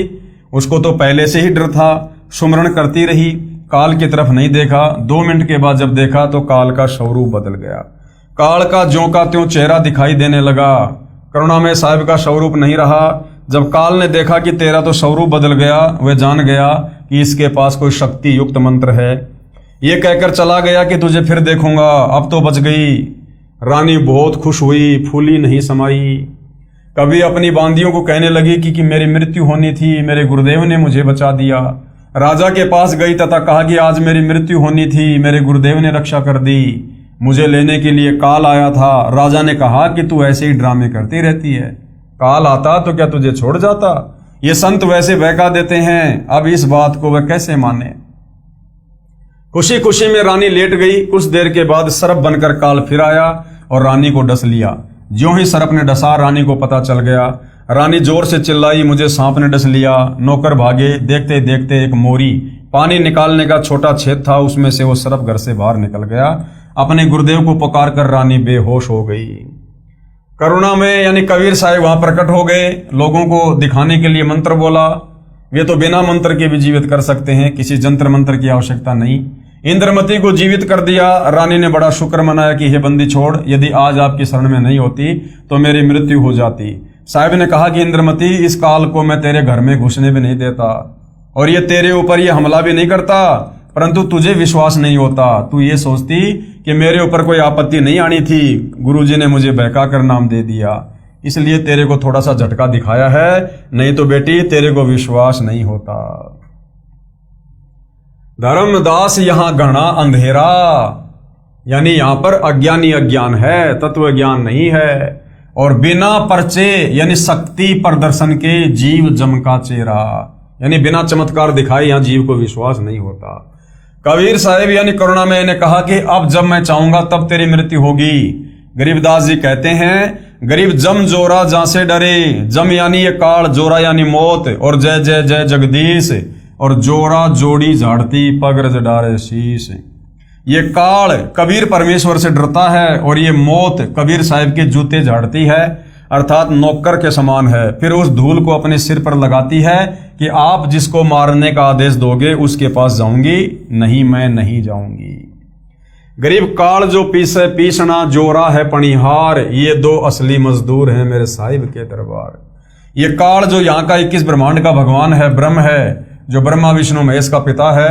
उसको तो पहले से ही डर था, सुमरण करती रही, काल की तरफ नहीं देखा। 2 मिनट के बाद जब देखा तो काल का स्वरूप बदल गया, काल का ज्यों का त्यों चेहरा दिखाई देने लगा। करुणामय साहिब का स्वरूप नहीं रहा। जब काल ने देखा कि तेरा तो स्वरूप बदल गया, वह जान गया कि इसके पास कोई शक्ति युक्त मंत्र है। ये कहकर चला गया कि तुझे फिर देखूंगा, अब तो बच गई। रानी बहुत खुश हुई, फूली नहीं समाई। कभी अपनी बांदियों को कहने लगी कि मेरी मृत्यु होनी थी, मेरे गुरुदेव ने मुझे बचा दिया। राजा के पास गई तथा कहा कि आज मेरी मृत्यु होनी थी, मेरे गुरुदेव ने रक्षा कर दी, मुझे लेने के लिए काल आया था। राजा ने कहा कि तू ऐसे ही ड्रामे करती रहती है, काल आता तो क्या तुझे छोड़ जाता? ये संत वैसे बहका देते हैं, अब इस बात को वह कैसे माने। खुशी खुशी में रानी लेट गई। कुछ देर के बाद सर्प बनकर काल फिर आया और रानी को डस लिया। ज्यों ही सर्प ने डसा, रानी को पता चल गया। रानी जोर से चिल्लाई, मुझे सांप ने डस लिया। नौकर भागे, देखते देखते एक मोरी पानी निकालने का छोटा छेद था, उसमें से वो सर्प घर से बाहर निकल गया। अपने गुरुदेव को पुकार कर रानी बेहोश हो गई। करुणा में यानी कबीर साहब वहां प्रकट हो गए, लोगों को दिखाने के लिए मंत्र बोला। वे तो बिना मंत्र के भी जीवित कर सकते हैं, किसी जंत्र मंत्र की आवश्यकता नहीं। इंद्रमती को जीवित कर दिया। रानी ने बड़ा शुक्र मनाया कि हे बंदी छोड़, यदि आज आपकी शरण में नहीं होती तो मेरी मृत्यु हो जाती। साहिब ने कहा कि इंद्रमती, इस काल को मैं तेरे घर में घुसने भी नहीं देता और ये तेरे ऊपर ये हमला भी नहीं करता, परंतु तुझे विश्वास नहीं होता। तू ये सोचती कि मेरे ऊपर कोई आपत्ति नहीं आनी थी, गुरुजी ने मुझे बहका कर नाम दे दिया, इसलिए तेरे को थोड़ा सा झटका दिखाया है, नहीं तो बेटी तेरे को विश्वास नहीं होता। धर्मदास यहां गणा अंधेरा, यानी यहां पर अज्ञानी अज्ञान है, तत्व ज्ञान नहीं है। और बिना पर्चे यानी शक्ति प्रदर्शन के जीव जम का चेहरा, यानी बिना चमत्कार दिखाए यहां जीव को विश्वास नहीं होता। कबीर साहिब यानी करुणामय ने कहा कि अब जब मैं चाहूंगा तब तेरी मृत्यु होगी। गरीबदास जी कहते हैं, गरीब जम जोरा जहां से डरे, जम यानी ये काल, जोरा यानी मौत, और जय जय जय जगदीश, और जोरा जोड़ी झाड़ती पगरज डारे शीश। ये काल कबीर परमेश्वर से डरता है और ये मौत कबीर साहिब के जूते झाड़ती है। अर्थात नौकर के समान है। फिर उस धूल को अपने सिर पर लगाती है कि आप जिसको मारने का आदेश दोगे उसके पास जाऊंगी नहीं, मैं नहीं जाऊंगी। गरीब काल जो पीसे पीसना, जोरा है पणिहार, ये दो असली मजदूर हैं मेरे साहिब के दरबार। ये काल जो यहाँ का 21 ब्रह्मांड का भगवान है, ब्रह्म है, जो ब्रह्मा विष्णु महेश का पिता है,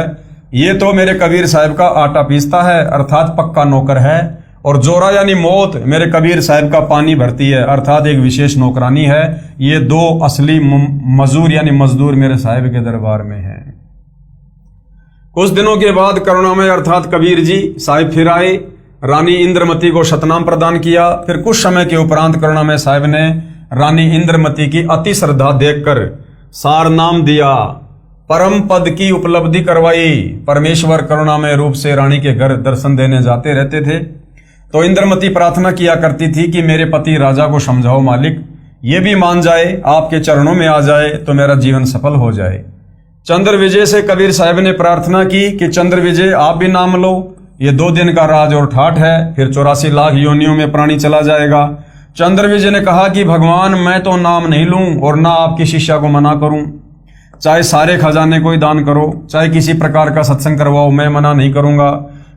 ये तो मेरे कबीर साहिब का आटा पीसता है अर्थात पक्का नौकर है। और जोरा यानी मौत मेरे कबीर साहिब का पानी भरती है अर्थात एक विशेष नौकरानी है। ये दो असली मजदूर यानी मजदूर मेरे साहिब के दरबार में हैं। कुछ दिनों के बाद करुणामय अर्थात कबीर जी साहिब फिर आए, रानी इंद्रमती को शतनाम प्रदान किया। फिर कुछ समय के उपरांत करुणामय साहिब ने रानी इंद्रमती की अति श्रद्धा देखकर सार नाम दिया, परम पद की उपलब्धि करवाई। परमेश्वर करुणामय रूप से रानी के घर दर्शन देने जाते रहते थे तो इंद्रमती प्रार्थना किया करती थी कि मेरे पति राजा को समझाओ मालिक, ये भी मान जाए, आपके चरणों में आ जाए तो मेरा जीवन सफल हो जाए। चंद्र विजय से कबीर साहिब ने प्रार्थना की कि चंद्र विजय आप भी नाम लो, ये 2 दिन का राज और ठाठ है, फिर 84 लाख योनियों में प्राणी चला जाएगा। चंद्र विजय ने कहा कि भगवान मैं तो नाम नहीं लूं और ना आपकी शिष्या को मना करूं, चाहे सारे खजाने को ही दान करो, चाहे किसी प्रकार का सत्संग करवाओ, मैं मना नहीं करूंगा।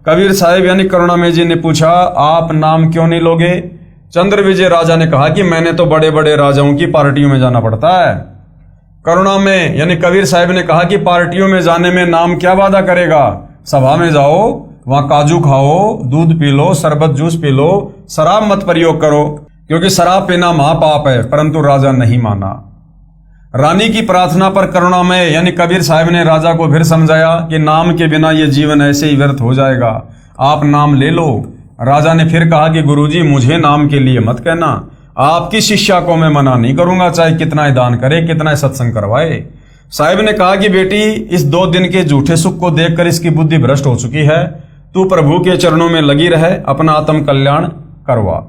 कबीर साहिब यानी करुणामय जी ने पूछा आप नाम क्यों नहीं लोगे? चंद्र विजय राजा ने कहा कि मैंने तो बड़े बड़े राजाओं की पार्टियों में जाना पड़ता है। करुणामय यानी कबीर साहिब ने कहा कि पार्टियों में जाने में नाम क्या वादा करेगा, सभा में जाओ, वहां काजू खाओ, दूध पी लो, शरबत जूस पी लो, शराब मत प्रयोग करो, क्योंकि शराब पीना महापाप है। परंतु राजा नहीं माना। रानी की प्रार्थना पर करुणामय यानी कबीर साहिब ने राजा को फिर समझाया कि नाम के बिना ये जीवन ऐसे ही व्यर्थ हो जाएगा, आप नाम ले लो। राजा ने फिर कहा कि गुरुजी मुझे नाम के लिए मत कहना, आपकी शिष्या को मैं मना नहीं करूंगा, चाहे कितना ही दान करे, कितना ही सत्संग करवाए। साहिब ने कहा कि बेटी इस 2 दिन के झूठे सुख को देखकर इसकी बुद्धि भ्रष्ट हो चुकी है, तू प्रभु के चरणों में लगी रहे, अपना आत्म कल्याण करवा।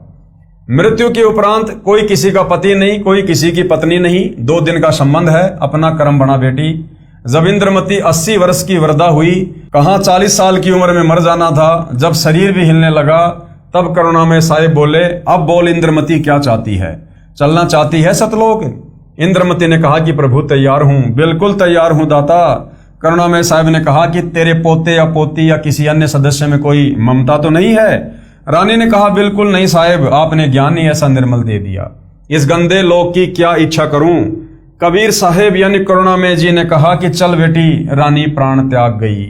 मृत्यु के उपरांत कोई किसी का पति नहीं, कोई किसी की पत्नी नहीं, 2 दिन का संबंध है, अपना कर्म बना बेटी। जब इंद्रमती 80 वर्ष की वृद्धा हुई, कहां 40 साल की उम्र में मर जाना था, जब शरीर भी हिलने लगा, तब करुणामय साहिब बोले अब बोल इंद्रमती क्या चाहती है, चलना चाहती है सतलोक? इंद्रमती ने कहा कि प्रभु तैयार हूं, बिल्कुल तैयार हूं दाता। करुणामय साहिब ने कहा कि तेरे पोते या पोती या किसी अन्य सदस्य में कोई ममता तो नहीं है? रानी ने कहा बिल्कुल नहीं साहिब, आपने ज्ञान ही ऐसा निर्मल दे दिया, इस गंदे लोक की क्या इच्छा करूं? कबीर साहिब यानी करुणामय जी ने कहा कि चल बेटी। रानी प्राण त्याग गई।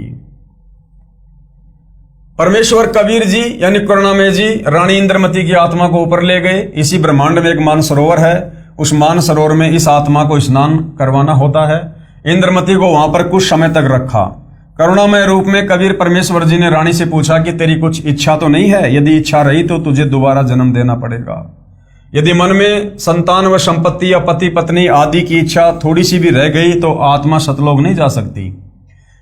परमेश्वर कबीर जी यानी करुणामय जी रानी इंद्रमती की आत्मा को ऊपर ले गए। इसी ब्रह्मांड में एक मानसरोवर है, उस मानसरोवर में इस आत्मा को स्नान करवाना होता है। इंद्रमती को वहां पर कुछ समय तक रखा। करुणामय रूप में कबीर परमेश्वर जी ने रानी से पूछा कि तेरी कुछ इच्छा तो नहीं है? यदि इच्छा रही तो तुझे दोबारा जन्म देना पड़ेगा। यदि मन में संतान व संपत्ति या पति पत्नी आदि की इच्छा थोड़ी सी भी रह गई तो आत्मा सतलोक नहीं जा सकती।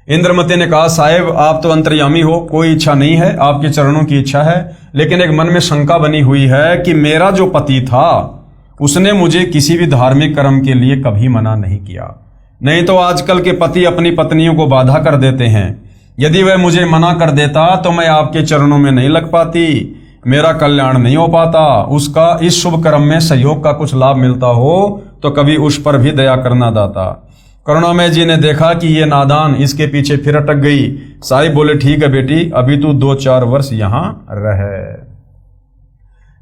इंद्रमती ने कहा साहिब आप तो अंतर्यामी हो, कोई इच्छा नहीं है, आपके चरणों की इच्छा है, लेकिन एक मन में शंका बनी हुई है कि मेरा जो पति था उसने मुझे किसी भी धार्मिक कर्म के लिए कभी मना नहीं किया। नहीं तो आजकल के पति अपनी पत्नियों को बाधा कर देते हैं। यदि वह मुझे मना कर देता तो मैं आपके चरणों में नहीं लग पाती, मेरा कल्याण नहीं हो पाता। उसका इस शुभ कर्म में सहयोग का कुछ लाभ मिलता हो तो कभी उस पर भी दया करना दाता। करुणामय जी ने देखा कि ये नादान इसके पीछे फिर अटक गई। साहिब बोले ठीक है बेटी, अभी तू 2-4 वर्ष यहां रहे।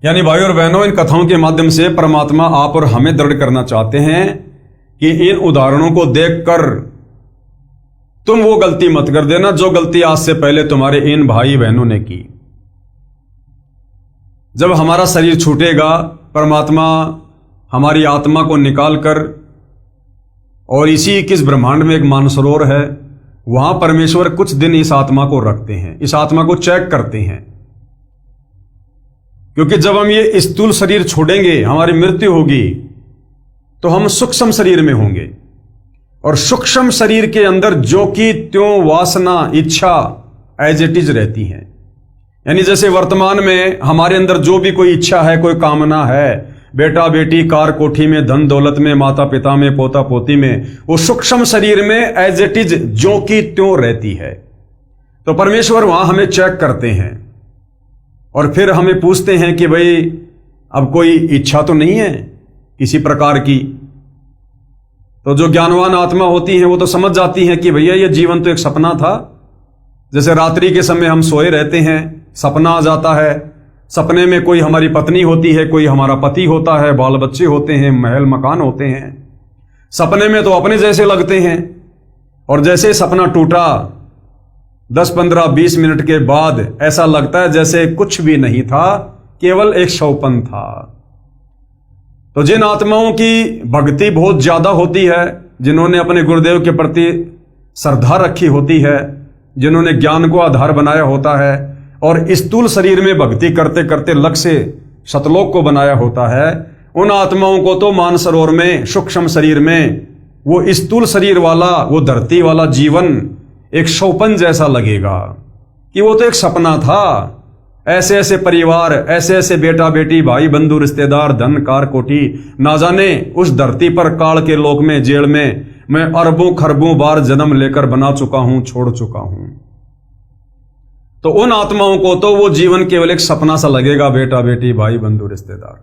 यानी भाई और बहनों, इन कथाओं के माध्यम से परमात्मा आप और हमें दृढ़ करना चाहते हैं कि इन उदाहरणों को देखकर तुम वो गलती मत कर देना जो गलती आज से पहले तुम्हारे इन भाई बहनों ने की। जब हमारा शरीर छूटेगा, परमात्मा हमारी आत्मा को निकालकर, और इसी 21 ब्रह्मांड में एक मानसरोवर है, वहां परमेश्वर कुछ दिन इस आत्मा को रखते हैं, इस आत्मा को चेक करते हैं। क्योंकि जब हम ये स्थूल शरीर छोड़ेंगे, हमारी मृत्यु होगी, तो हम सूक्ष्म शरीर में होंगे, और सूक्ष्म शरीर के अंदर जो कि त्यों वासना इच्छा एज इट इज रहती हैं। यानी जैसे वर्तमान में हमारे अंदर जो भी कोई इच्छा है, कोई कामना है, बेटा बेटी, कार कोठी में, धन दौलत में, माता पिता में, पोता पोती में, वो सूक्ष्म शरीर में एज इट इज जो कि त्यों रहती है। तो परमेश्वर वहां हमें चेक करते हैं और फिर हमें पूछते हैं कि भाई अब कोई इच्छा तो नहीं है? किसी प्रकार की, तो जो ज्ञानवान आत्मा होती हैं वो तो समझ जाती हैं कि भैया ये जीवन तो एक सपना था। जैसे रात्रि के समय हम सोए रहते हैं, सपना आ जाता है, सपने में कोई हमारी पत्नी होती है, कोई हमारा पति होता है, बाल बच्चे होते हैं, महल मकान होते हैं, सपने में तो अपने जैसे लगते हैं। और जैसे सपना टूटा 10-15-20 मिनट के बाद ऐसा लगता है जैसे कुछ भी नहीं था, केवल एक शवपन था। तो जिन आत्माओं की भक्ति बहुत ज्यादा होती है, जिन्होंने अपने गुरुदेव के प्रति श्रद्धा रखी होती है, जिन्होंने ज्ञान को आधार बनाया होता है और स्थूल शरीर में भक्ति करते करते लक्ष्य सतलोक को बनाया होता है, उन आत्माओं को तो मानसरोवर में सूक्ष्म शरीर में वो स्थूल शरीर वाला, वो धरती वाला जीवन एक शवपन जैसा लगेगा कि वो तो एक सपना था। ऐसे ऐसे परिवार, ऐसे ऐसे बेटा बेटी, भाई बंधु, रिश्तेदार, धन कार कोठी, ना जाने उस धरती पर काल के लोक में, जेल में मैं अरबों खरबों बार जन्म लेकर बना चुका हूं, छोड़ चुका हूं। तो उन आत्माओं को तो वो जीवन केवल एक सपना सा लगेगा, बेटा बेटी, भाई बंधु, रिश्तेदार।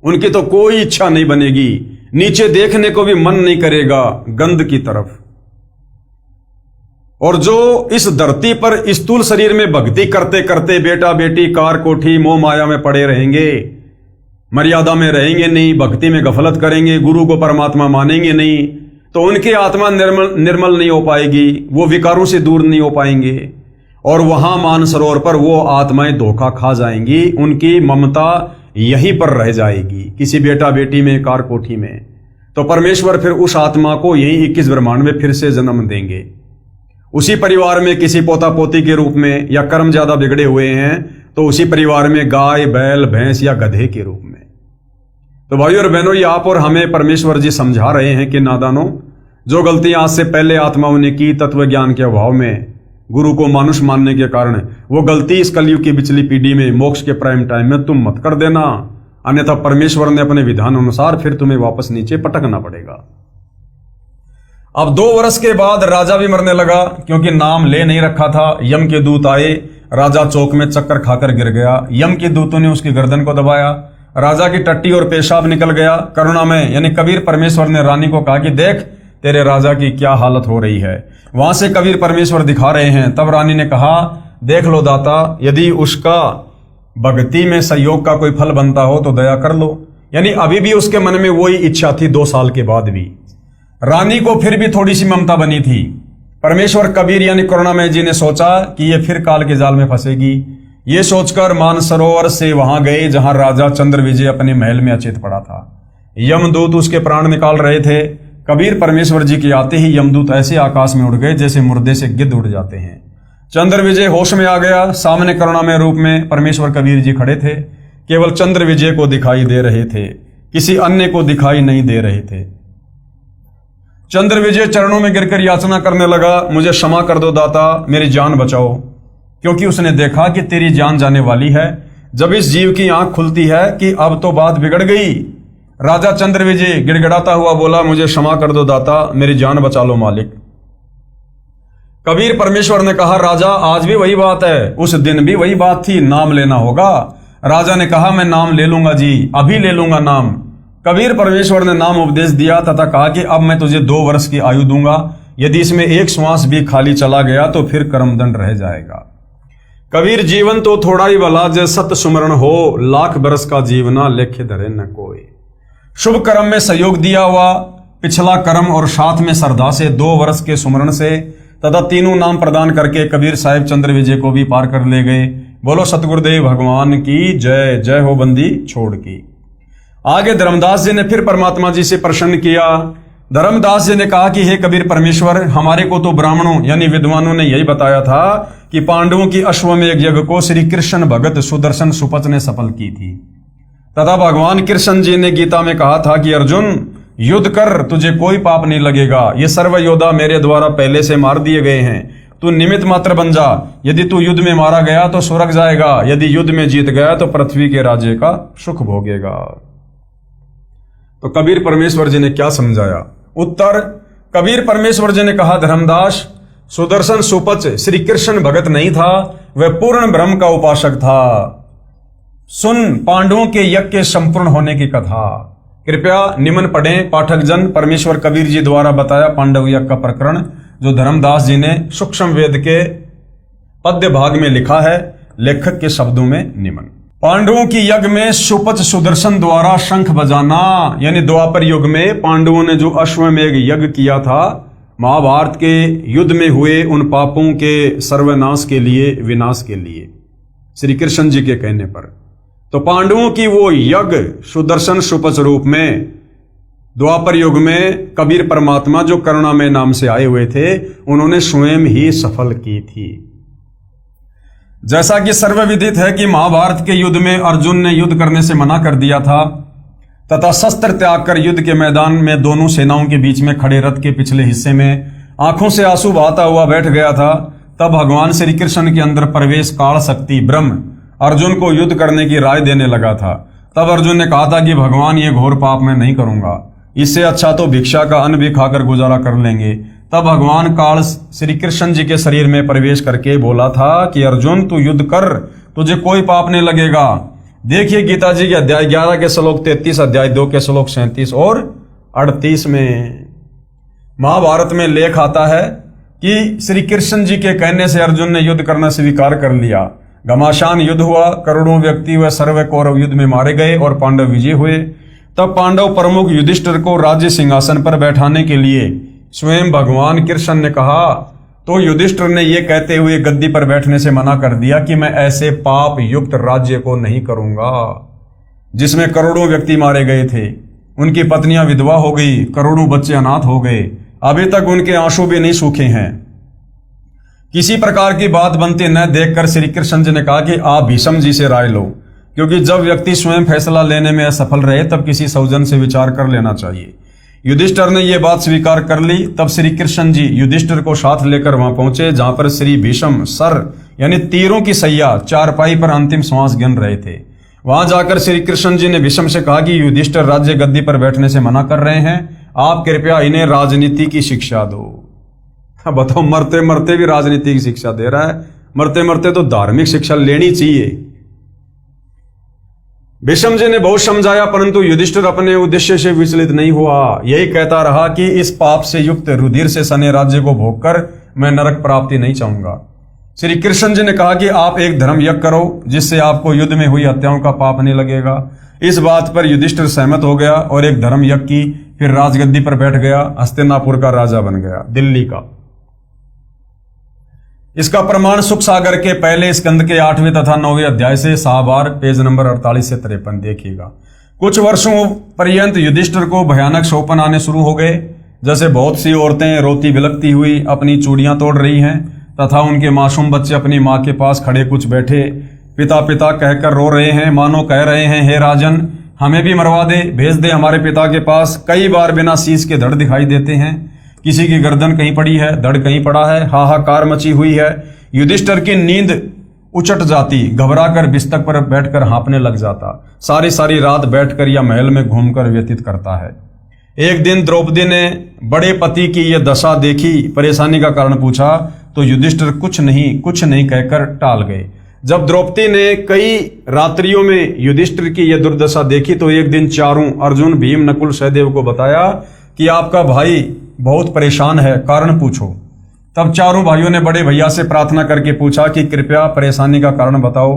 उनकी तो कोई इच्छा नहीं बनेगी, नीचे देखने को भी मन नहीं करेगा गंध की तरफ। और जो इस धरती पर स्थूल शरीर में भक्ति करते करते बेटा बेटी, कार कोठी, मोह माया में पड़े रहेंगे, मर्यादा में रहेंगे नहीं, भक्ति में गफलत करेंगे, गुरु को परमात्मा मानेंगे नहीं, तो उनकी आत्मा निर्मल नहीं हो पाएगी, वो विकारों से दूर नहीं हो पाएंगे और वहां मानसरोवर पर वो आत्माएं धोखा खा जाएंगी। उनकी ममता यहीं पर रह जाएगी, किसी बेटा बेटी में, कार कोठी में। तो परमेश्वर फिर उस आत्मा को यही 21 ब्रह्मांड में फिर से जन्म देंगे, उसी परिवार में किसी पोता पोती के रूप में, या कर्म ज्यादा बिगड़े हुए हैं तो उसी परिवार में गाय, बैल, भैंस या गधे के रूप में। तो भाइयों और बहनों, ये आप और हमें परमेश्वर जी समझा रहे हैं कि नादानों, जो गलतियां आज से पहले आत्माओं ने की तत्व ज्ञान के अभाव में, गुरु को मानुष मानने के कारण, वो गलती इस कलयुग की पिछली पीढ़ी में, मोक्ष के प्राइम टाइम में तुम मत कर देना, अन्यथा परमेश्वर ने अपने विधान अनुसार फिर तुम्हें वापस नीचे पटकना पड़ेगा। अब 2 वर्ष के बाद राजा भी मरने लगा, क्योंकि नाम ले नहीं रखा था। यम के दूत आए, राजा चौक में चक्कर खाकर गिर गया। यम के दूतों ने उसकी गर्दन को दबाया, राजा की टट्टी और पेशाब निकल गया। करुणा में यानी कबीर परमेश्वर ने रानी को कहा कि देख तेरे राजा की क्या हालत हो रही है। वहां से कबीर परमेश्वर दिखा रहे हैं। तब रानी ने कहा, देख लो दाता, यदि उसका भक्ति में सहयोग का कोई फल बनता हो तो दया कर लो। यानी अभी भी उसके मन में वही इच्छा थी 2 साल के बाद भी। रानी को फिर भी थोड़ी सी ममता बनी थी। परमेश्वर कबीर यानी करुणामय जी ने सोचा कि ये फिर काल के जाल में फंसेगी। ये सोचकर मानसरोवर से वहां गए जहां राजा चंद्र विजय अपने महल में अचेत पड़ा था। यमदूत उसके प्राण निकाल रहे थे। कबीर परमेश्वर जी के आते ही यमदूत ऐसे आकाश में उड़ गए जैसे मुर्दे से गिद्ध उड़ जाते हैं। चंद्र विजय होश में आ गया। सामने करुणामय रूप में परमेश्वर कबीर जी खड़े थे। केवल चंद्र विजय को दिखाई दे रहे थे, किसी अन्य को दिखाई नहीं दे रहे थे। चंद्र विजय चरणों में गिरकर याचना करने लगा, मुझे क्षमा कर दो दाता, मेरी जान बचाओ, क्योंकि उसने देखा कि तेरी जान जाने वाली है। जब इस जीव की आंख खुलती है कि अब तो बात बिगड़ गई। राजा चंद्र विजय गिड़गिड़ाता हुआ बोला, मुझे क्षमा कर दो दाता, मेरी जान बचा लो मालिक। कबीर परमेश्वर ने कहा, राजा आज भी वही बात है, उस दिन भी वही बात थी, नाम लेना होगा। राजा ने कहा, मैं नाम ले लूंगा जी, अभी ले लूंगा नाम। कबीर परमेश्वर ने नाम उपदेश दिया तथा कहा कि अब मैं तुझे 2 वर्ष की आयु दूंगा, यदि इसमें एक श्वास भी खाली चला गया तो फिर कर्मदंड रह जाएगा। कबीर जीवन तो थोड़ा ही भला, जे सत सुमरण हो, लाख बरस का जीवना लेखे धरे न कोई। शुभ कर्म में सहयोग दिया हुआ, पिछला कर्म और साथ में श्रद्धा से 2 वर्ष के सुमरण से तथा तीनों नाम प्रदान करके कबीर साहिब चंद्र विजय को भी पार कर ले गए। बोलो सतगुरुदेव भगवान की जय। जय हो बंदी छोड़ की। आगे धर्मदास जी ने फिर परमात्मा जी से प्रश्न किया। धर्मदास जी ने कहा कि हे कबीर परमेश्वर, हमारे को तो ब्राह्मणों यानी विद्वानों ने यही बताया था कि पांडवों की अश्वमेध यज्ञ को श्री कृष्ण भगत सुदर्शन सुपच ने सफल की थी तथा भगवान कृष्ण जी ने गीता में कहा था कि अर्जुन युद्ध कर, तुझे कोई पाप नहीं लगेगा। ये सर्व योद्धा मेरे द्वारा पहले से मार दिए गए हैं, तू निमित्त मात्र बन जा। यदि तू युद्ध में मारा गया तो स्वर्ग जाएगा, यदि युद्ध में जीत गया तो पृथ्वी के राज्य का सुख भोगेगा। तो कबीर परमेश्वर जी ने क्या समझाया? उत्तर, कबीर परमेश्वर जी ने कहा, धर्मदास, सुदर्शन सुपच श्री कृष्ण भगत नहीं था, वह पूर्ण ब्रह्म का उपासक था। सुन पांडवों के यज्ञ के संपूर्ण होने की कथा। कृपया निम्न पढ़ें पाठक जन परमेश्वर कबीर जी द्वारा बताया पांडव यज्ञ का प्रकरण, जो धर्मदास जी ने सूक्ष्म वेद के पद्य भाग में लिखा है, लेखक के शब्दों में निम्न। पांडवों की यज्ञ में सुपच सुदर्शन द्वारा शंख बजाना, यानी द्वापर युग में पांडवों ने जो अश्वमेध यज्ञ किया था, महाभारत के युद्ध में हुए उन पापों के सर्वनाश के लिए, विनाश के लिए, श्री कृष्ण जी के कहने पर। तो पांडवों की वो यज्ञ सुदर्शन सुपच रूप में द्वापर युग में कबीर परमात्मा जो करुणामय नाम से आए हुए थे, उन्होंने स्वयं ही सफल की थी। जैसा कि सर्वविदित है कि महाभारत के युद्ध में अर्जुन ने युद्ध करने से मना कर दिया था तथा शस्त्र त्याग कर युद्ध के मैदान में दोनों सेनाओं के बीच में खड़े रथ के पिछले हिस्से में आंखों से आंसू बहाता हुआ बैठ गया था, तब भगवान श्री कृष्ण के अंदर प्रवेश काल शक्ति ब्रह्म अर्जुन को युद्ध करने की राय देने लगा था। तब अर्जुन ने कहा था कि भगवान, ये घोर पाप मैं नहीं करूंगा, इससे अच्छा तो भिक्षा का अन्न भी खाकर गुजारा कर लेंगे। तब भगवान काल श्री कृष्ण जी के शरीर में प्रवेश करके बोला था कि अर्जुन, तू युद्ध कर, तुझे कोई पाप नहीं लगेगा। देखिए गीता जी के अध्याय 11 के श्लोक 33, अध्याय 2 के श्लोक 37 और 38 में महाभारत में लेख आता है कि श्री कृष्ण जी के कहने से अर्जुन ने युद्ध करना स्वीकार कर लिया। घमासान युद्ध हुआ, करोड़ों व्यक्ति व सर्व कौरव युद्ध में मारे गए और पांडव विजय हुए। तब पांडव प्रमुख युधिष्ठिर को राज्य सिंहासन पर बैठाने के लिए स्वयं भगवान कृष्ण ने कहा, तो युधिष्ठिर ने यह कहते हुए गद्दी पर बैठने से मना कर दिया कि मैं ऐसे पाप युक्त राज्य को नहीं करूंगा जिसमें करोड़ों व्यक्ति मारे गए थे, उनकी पत्नियां विधवा हो गई, करोड़ों बच्चे अनाथ हो गए, अभी तक उनके आंसू भी नहीं सूखे हैं। किसी प्रकार की बात बनती न देखकर श्री कृष्ण जी ने कहा कि आप भीष्म जी से राय लो, क्योंकि जब व्यक्ति स्वयं फैसला लेने में असफल रहे तब किसी सौजन से विचार कर लेना चाहिए। युधिष्ठिर ने यह बात स्वीकार कर ली। तब श्री कृष्ण जी युधिष्ठिर को साथ लेकर वहां पहुंचे जहां पर श्री भीष्म सर यानी तीरों की सैया चारपाई पर अंतिम श्वास गिन रहे थे। वहां जाकर श्री कृष्ण जी ने भीष्म से कहा कि युधिष्ठिर राज्य गद्दी पर बैठने से मना कर रहे हैं, आप कृपया इन्हें राजनीति की शिक्षा दो। बताओ, मरते मरते भी राजनीति की शिक्षा दे रहा है, मरते मरते तो धार्मिक शिक्षा लेनी चाहिए। भीष्म जी ने बहुत समझाया, परंतु युधिष्ठिर अपने उद्देश्य से विचलित नहीं हुआ। यही कहता रहा कि इस पाप से युक्त रुधिर से सने राज्य को भोगकर मैं नरक प्राप्ति नहीं चाहूंगा। श्री कृष्ण जी ने कहा कि आप एक धर्म यज्ञ करो जिससे आपको युद्ध में हुई हत्याओं का पाप नहीं लगेगा। इस बात पर युधिष्ठिर सहमत हो गया और एक धर्म यज्ञ की, फिर राजगद्दी पर बैठ गया, हस्तिनापुर का राजा बन गया, दिल्ली का। इसका प्रमाण सुख सागर के पहले स्कंद के 8वें तथा 9वें अध्याय से शाहबार पेज नंबर 48 से 53 देखिएगा। कुछ वर्षों पर्यंत युधिष्ठिर को भयानक शोपन आने शुरू हो गए, जैसे बहुत सी औरतें रोती बिलखती हुई अपनी चूड़ियां तोड़ रही हैं तथा उनके मासूम बच्चे अपनी मां के पास खड़े कुछ बैठे पिता पिता कहकर रो रहे हैं, मानो कह रहे हैं, हे राजन, हमें भी मरवा दे, भेज दे हमारे पिता के पास। कई बार बिना शीश के धड़ दिखाई देते हैं, किसी की गर्दन कहीं पड़ी है, धड़ कहीं पड़ा है, हाहाकार मची हुई है। युधिष्ठिर की नींद उचट जाती, घबराकर बिस्तर पर बैठकर हाँफने लग जाता, सारी सारी रात बैठकर या महल में घूमकर व्यतीत करता है। एक दिन द्रौपदी ने बड़े पति की यह दशा देखी, परेशानी का कारण पूछा तो युधिष्ठिर कुछ नहीं कहकर टाल गए। जब द्रौपदी ने कई रात्रियों में युधिष्ठिर की यह दुर्दशा देखी तो एक दिन चारों अर्जुन, भीम, नकुल, सहदेव को बताया कि आपका भाई बहुत परेशान है, कारण पूछो। तब चारों भाइयों ने बड़े भैया से प्रार्थना करके पूछा कि कृपया परेशानी का कारण बताओ।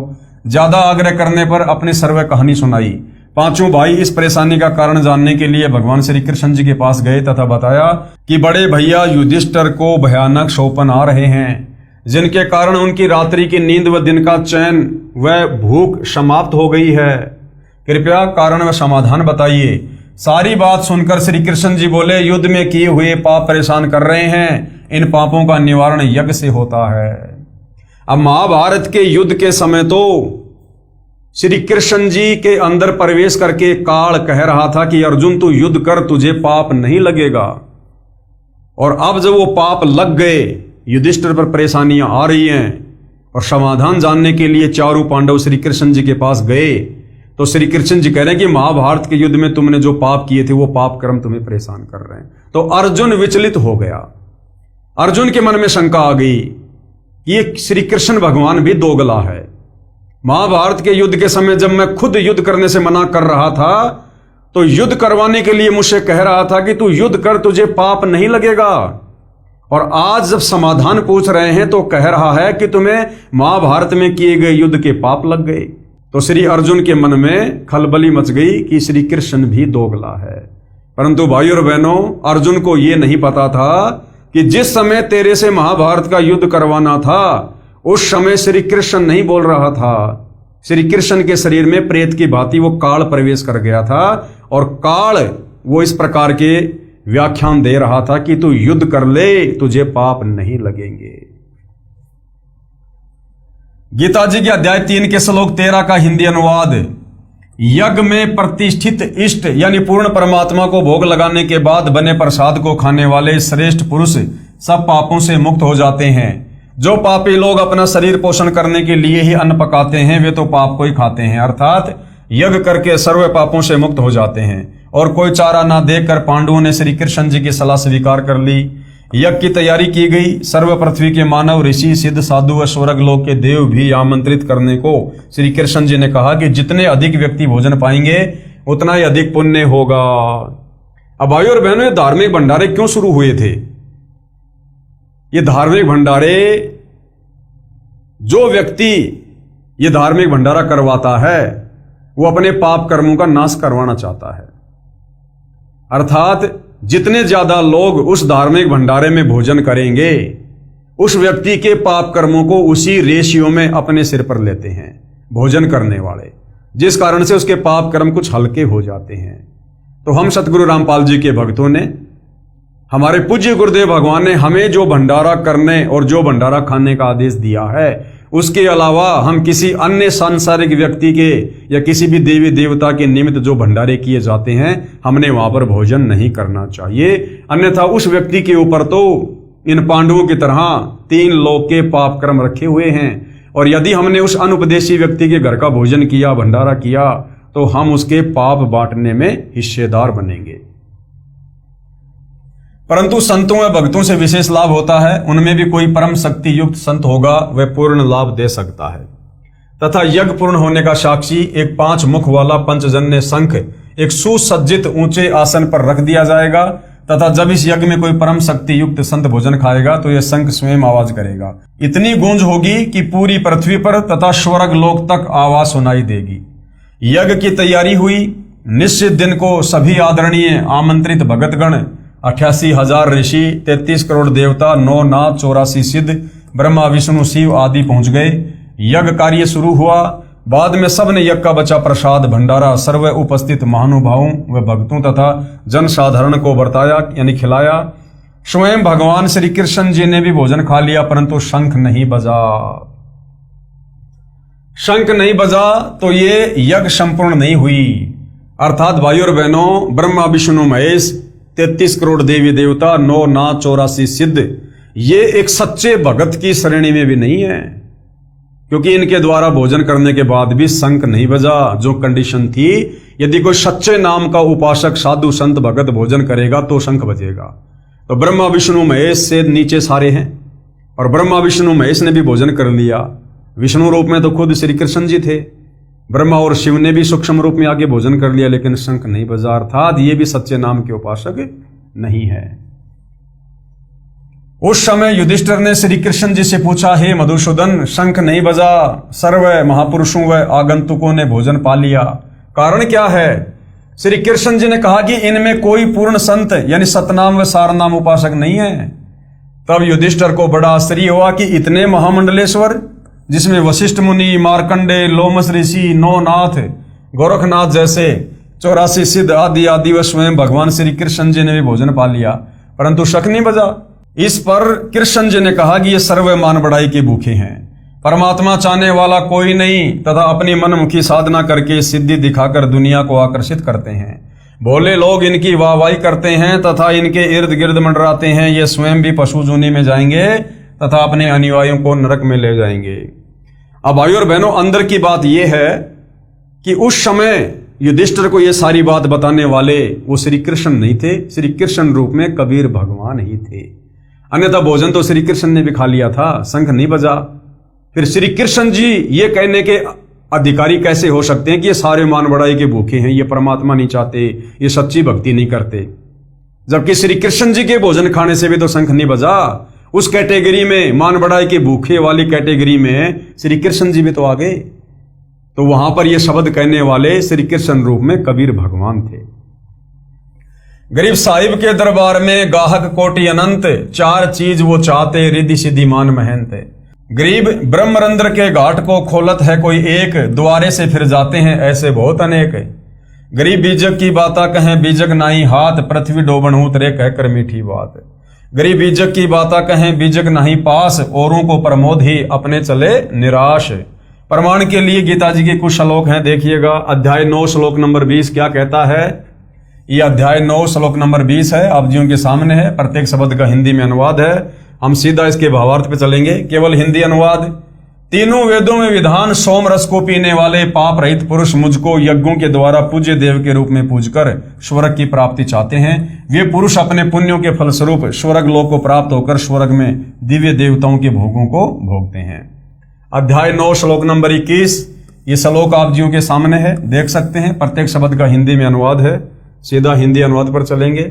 ज्यादा आग्रह करने पर अपनी सर्व कहानी सुनाई। पांचों भाई इस परेशानी का कारण जानने के लिए भगवान श्री कृष्ण जी के पास गए तथा बताया कि बड़े भैया युधिष्ठिर को भयानक शोपन आ रहे हैं, जिनके कारण उनकी रात्रि की नींद व दिन का चैन व भूख समाप्त हो गई है। कृपया कारण व समाधान बताइए। सारी बात सुनकर श्री कृष्ण जी बोले, युद्ध में किए हुए पाप परेशान कर रहे हैं, इन पापों का निवारण यज्ञ से होता है। अब महाभारत के युद्ध के समय तो श्री कृष्ण जी के अंदर प्रवेश करके काल कह रहा था कि अर्जुन तू युद्ध कर, तुझे पाप नहीं लगेगा। और अब जब वो पाप लग गए, युधिष्ठिर पर परेशानियां आ रही हैं और समाधान जानने के लिए चारों पांडव श्री कृष्ण जी के पास गए तो श्री कृष्ण जी कह रहे हैं कि महाभारत के युद्ध में तुमने जो पाप किए थे वो पाप कर्म तुम्हें परेशान कर रहे हैं। तो अर्जुन विचलित हो गया। अर्जुन के मन में शंका आ गई कि ये श्री कृष्ण भगवान भी दोगला है। महाभारत के युद्ध के समय जब मैं खुद युद्ध करने से मना कर रहा था तो युद्ध करवाने के लिए मुझसे कह रहा था कि तू युद्ध कर, तुझे पाप नहीं लगेगा। और आज जब समाधान पूछ रहे हैं तो कह रहा है कि तुम्हें महाभारत में किए गए युद्ध के पाप लग गए। तो श्री अर्जुन के मन में खलबली मच गई कि श्री कृष्ण भी दोगला है। परंतु भाइयों और बहनों, अर्जुन को यह नहीं पता था कि जिस समय तेरे से महाभारत का युद्ध करवाना था उस समय श्री कृष्ण नहीं बोल रहा था। श्री कृष्ण के शरीर में प्रेत की भांति वो काल प्रवेश कर गया था और काल वो इस प्रकार के व्याख्यान दे रहा था कि तू युद्ध कर ले, तुझे पाप नहीं लगेंगे। गीता जी के अध्याय 3 के श्लोक 13 का हिंदी अनुवाद, यज्ञ में प्रतिष्ठित इष्ट यानी पूर्ण परमात्मा को भोग लगाने के बाद बने प्रसाद को खाने वाले श्रेष्ठ पुरुष सब पापों से मुक्त हो जाते हैं। जो पापी लोग अपना शरीर पोषण करने के लिए ही अन्न पकाते हैं वे तो पाप को ही खाते हैं, अर्थात यज्ञ करके सर्व पापों से मुक्त हो जाते हैं। और कोई चारा ना देखकर पांडवों ने श्री कृष्ण जी की सलाह स्वीकार कर ली। यज्ञ की तैयारी की गई। सर्व पृथ्वी के मानव, ऋषि, सिद्ध, साधु व स्वर्ग लोक के देव भी आमंत्रित करने को श्री कृष्ण जी ने कहा कि जितने अधिक व्यक्ति भोजन पाएंगे उतना ही अधिक पुण्य होगा। अब भाइयों और बहनों, ये धार्मिक भंडारे क्यों शुरू हुए थे? ये धार्मिक भंडारे, जो व्यक्ति ये धार्मिक भंडारा करवाता है वो अपने पाप कर्मों का नाश करवाना चाहता है। अर्थात जितने ज्यादा लोग उस धार्मिक भंडारे में भोजन करेंगे उस व्यक्ति के पाप कर्मों को उसी रेशियो में अपने सिर पर लेते हैं भोजन करने वाले, जिस कारण से उसके पाप कर्म कुछ हल्के हो जाते हैं। तो हम सतगुरु रामपाल जी के भक्तों ने, हमारे पूज्य गुरुदेव भगवान ने हमें जो भंडारा करने और जो भंडारा खाने का आदेश दिया है, उसके अलावा हम किसी अन्य सांसारिक व्यक्ति के या किसी भी देवी देवता के निमित्त जो भंडारे किए जाते हैं हमने वहां पर भोजन नहीं करना चाहिए। अन्यथा उस व्यक्ति के ऊपर तो इन पांडवों की तरह 3 लोक के पाप कर्म रखे हुए हैं। और यदि हमने उस अनुपदेशी व्यक्ति के घर का भोजन किया, भंडारा किया, तो हम उसके पाप बांटने में हिस्सेदार बनेंगे। परंतु संतों व भक्तों से विशेष लाभ होता है। उनमें भी कोई परम शक्ति युक्त संत होगा, वह पूर्ण लाभ दे सकता है। तथा यज्ञ पूर्ण होने का साक्षी एक 5 मुख वाला पंचजन्य शंख एक सुसज्जित ऊंचे आसन पर रख दिया जाएगा। तथा जब इस यज्ञ में कोई परम शक्ति युक्त संत भोजन खाएगा तो यह शंख स्वयं आवाज करेगा। इतनी गूंज होगी कि पूरी पृथ्वी पर तथा स्वर्ग लोक तक आवाज सुनाई देगी। यज्ञ की तैयारी हुई। निश्चित दिन को सभी आदरणीय आमंत्रित भगतगण, 88,000 ऋषि, 33 करोड़ देवता, 9 नाथ, 84 सिद्ध, ब्रह्मा विष्णु शिव आदि पहुंच गए। यज्ञ कार्य शुरू हुआ। बाद में सबने यज्ञ का बचा प्रसाद भंडारा सर्व उपस्थित महानुभावों व भक्तों तथा जन साधारण को बरताया यानी खिलाया। स्वयं भगवान श्री कृष्ण जी ने भी भोजन खा लिया, परंतु शंख नहीं बजा। शंख नहीं बजा तो ये यज्ञ संपूर्ण नहीं हुई। अर्थात भाइयों और बहनों, ब्रह्मा विष्णु महेश, 33 करोड़ देवी देवता, 9 नाथ, 84 सिद्ध, ये एक सच्चे भगत की श्रेणी में भी नहीं है, क्योंकि इनके द्वारा भोजन करने के बाद भी शंख नहीं बजा। जो कंडीशन थी, यदि कोई सच्चे नाम का उपासक साधु संत भगत भोजन करेगा तो शंख बजेगा। तो ब्रह्मा विष्णु महेश से नीचे सारे हैं और ब्रह्मा विष्णु महेश ने भी भोजन कर लिया। विष्णु रूप में तो खुद श्री कृष्ण जी थे। ब्रह्मा और शिव ने भी सूक्ष्म रूप में आगे भोजन कर लिया, लेकिन शंख नहीं बजा। अर्थात ये भी सच्चे नाम के उपासक नहीं है। उस समय युधिष्ठिर ने श्री कृष्ण जी से पूछा, हे मधुसूदन, शंख नहीं बजा, सर्व महापुरुषों व आगंतुकों ने भोजन पा लिया, कारण क्या है? श्री कृष्ण जी ने कहा कि इनमें कोई पूर्ण संत यानी सतनाम व सारनाम उपासक नहीं है। तब युधिष्ठिर को बड़ा आश्चर्य हुआ कि इतने महामंडलेश्वर, जिसमें वशिष्ठ मुनि, मार्कंडे, लोमस ऋषि, 9 नाथ, गोरखनाथ जैसे 84 सिद्ध आदि आदि व स्वयं भगवान श्री कृष्ण जी ने भी भोजन पा लिया, परंतु शंख नहीं बजा। इस पर कृष्ण जी ने कहा कि ये सर्व मान बढ़ाई के भूखे हैं, परमात्मा चाहने वाला कोई नहीं, तथा अपनी मनमुखी साधना करके सिद्धि दिखाकर दुनिया को आकर्षित करते हैं। भोले लोग इनकी वाहवाही करते हैं तथा इनके इर्द गिर्द मंडराते हैं। ये स्वयं भी पशु जूनी में जाएंगे तथा अपने अनुयायियों को नरक में ले जाएंगे। अब भाइयों और बहनों, अंदर की बात यह है कि उस समय युधिष्ठिर को यह सारी बात बताने वाले वो श्री कृष्ण नहीं थे, श्री कृष्ण रूप में कबीर भगवान ही थे। अन्यथा भोजन तो श्री कृष्ण ने भी खा लिया था, शंख नहीं बजा। फिर श्री कृष्ण जी ये कहने के अधिकारी कैसे हो सकते हैं कि ये सारे मान बढ़ाई के भूखे हैं, ये परमात्मा नहीं चाहते, ये सच्ची भक्ति नहीं करते, जबकि श्री कृष्ण जी के भोजन खाने से भी तो शंख नहीं बजा। उस कैटेगरी में, मान बढ़ाई के भूखे वाली कैटेगरी में श्री कृष्ण जी भी तो आ गए। तो वहां पर ये शब्द कहने वाले श्री कृष्ण रूप में कबीर भगवान थे। गरीब साहिब के दरबार में गाहक कोटि अनंत, चार चीज वो चाहते रिद्धि सिद्धि मान महंत। गरीब ब्रह्मरंध्र के घाट को खोलत है कोई एक, द्वारे से फिर जाते हैं ऐसे बहुत अनेक। गरीब बीजक की बाता कहें बीजक नाई हाथ, पृथ्वी डोबन उतरे कहकर मीठी बात। गरीब बीजक की बाता कहें बीजक नहीं पास, औरों को प्रमोद ही अपने चले निराश। प्रमाण के लिए गीता जी के कुछ श्लोक हैं, देखिएगा। अध्याय 9 श्लोक नंबर 20 क्या कहता है? ये अध्याय 9 श्लोक नंबर 20 है, आप जियों के सामने है। प्रत्येक शब्द का हिंदी में अनुवाद है, हम सीधा इसके भावार्थ पे चलेंगे। केवल हिंदी अनुवाद। तीनों वेदों में विधान, सोम रस को पीने वाले पाप रहित पुरुष मुझको यज्ञों के द्वारा पूज्य देव के रूप में पूजकर स्वर्ग की प्राप्ति चाहते हैं। वे पुरुष अपने पुण्यों के फलस्वरूप स्वर्ग लोक को प्राप्त होकर स्वर्ग में दिव्य देवताओं के भोगों को भोगते हैं। अध्याय 9 श्लोक नंबर 21, ये श्लोक आप जियों के सामने है, देख सकते हैं। प्रत्येक शब्द का हिंदी में अनुवाद है, सीधा हिंदी अनुवाद पर चलेंगे।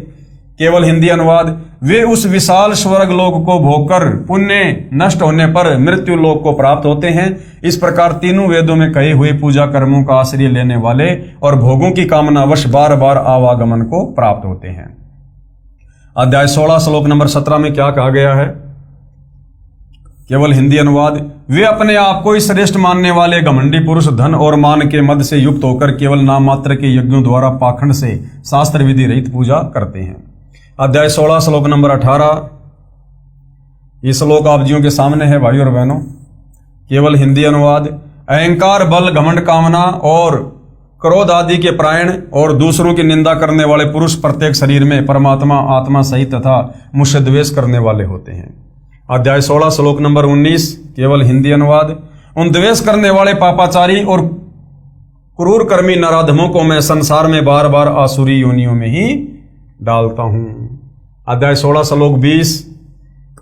केवल हिंदी अनुवाद। वे उस विशाल स्वर्ग लोक को भोगकर पुण्य नष्ट होने पर मृत्यु लोक को प्राप्त होते हैं। इस प्रकार तीनों वेदों में कहे हुए पूजा कर्मों का आश्रय लेने वाले और भोगों की कामना वश बार बार आवागमन को प्राप्त होते हैं। अध्याय 16 श्लोक नंबर 17 में क्या कहा गया है? केवल हिंदी अनुवाद। वे अपने आप को श्रेष्ठ मानने वाले घमंडी पुरुष धन और मान के मद से युक्त होकर केवल नाम मात्र के यज्ञों द्वारा पाखंड से शास्त्र विधि रहित पूजा करते हैं। अध्याय 16 श्लोक नंबर 18, ये श्लोक आप जियों के सामने है भाई और बहनों। केवल हिंदी अनुवाद। अहंकार, बल, घमंड, कामना और क्रोध आदि के प्राण और दूसरों की निंदा करने वाले पुरुष प्रत्येक शरीर में परमात्मा आत्मा सहित तथा मुझसे द्वेष करने वाले होते हैं। अध्याय 16 श्लोक नंबर 19, केवल हिंदी अनुवाद। उन द्वेष करने वाले पापाचारी और क्रूर कर्मी नराधमों को मैं संसार में बार बार आसुरी योनियों में ही डालता हूं। अध्याय 16 श्लोक 20,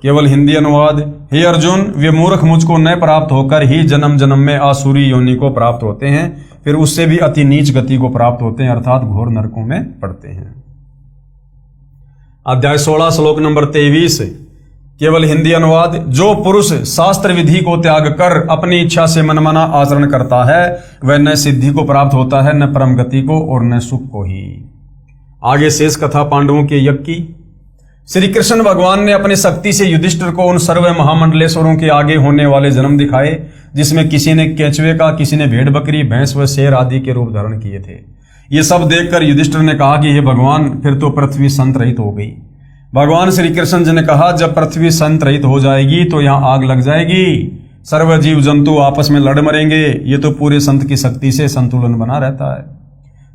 केवल हिंदी अनुवाद। हे अर्जुन, वे मूर्ख मुझको न प्राप्त होकर ही जन्म जन्म में आसुरी योनि को प्राप्त होते हैं, फिर उससे भी अति नीच गति को प्राप्त होते हैं, अर्थात घोर नरकों में पड़ते हैं। अध्याय 16 श्लोक नंबर 23, केवल हिंदी अनुवाद। जो पुरुष शास्त्र विधि को त्याग कर अपनी इच्छा से मनमाना आचरण करता है, वह न सिद्धि को प्राप्त होता है, न परम गति को और न सुख को ही। आगे शेष कथा पांडवों के यज्ञ की। श्री कृष्ण भगवान ने अपनी शक्ति से युधिष्ठिर को उन सर्व महामंडलेश्वरों के आगे होने वाले जन्म दिखाए, जिसमें किसी ने केंचुए का, किसी ने भेड़ बकरी, भैंस व शेर आदि के रूप धारण किए थे। ये सब देखकर युधिष्ठिर ने कहा कि हे भगवान, फिर तो पृथ्वी संत रहित हो गई। भगवान श्री कृष्ण जी ने कहा, जब पृथ्वी संत रहित हो जाएगी तो यहाँ आग लग जाएगी, सर्व जीव जंतु आपस में लड़ मरेंगे। ये तो पूरे संत की शक्ति से संतुलन बना रहता है।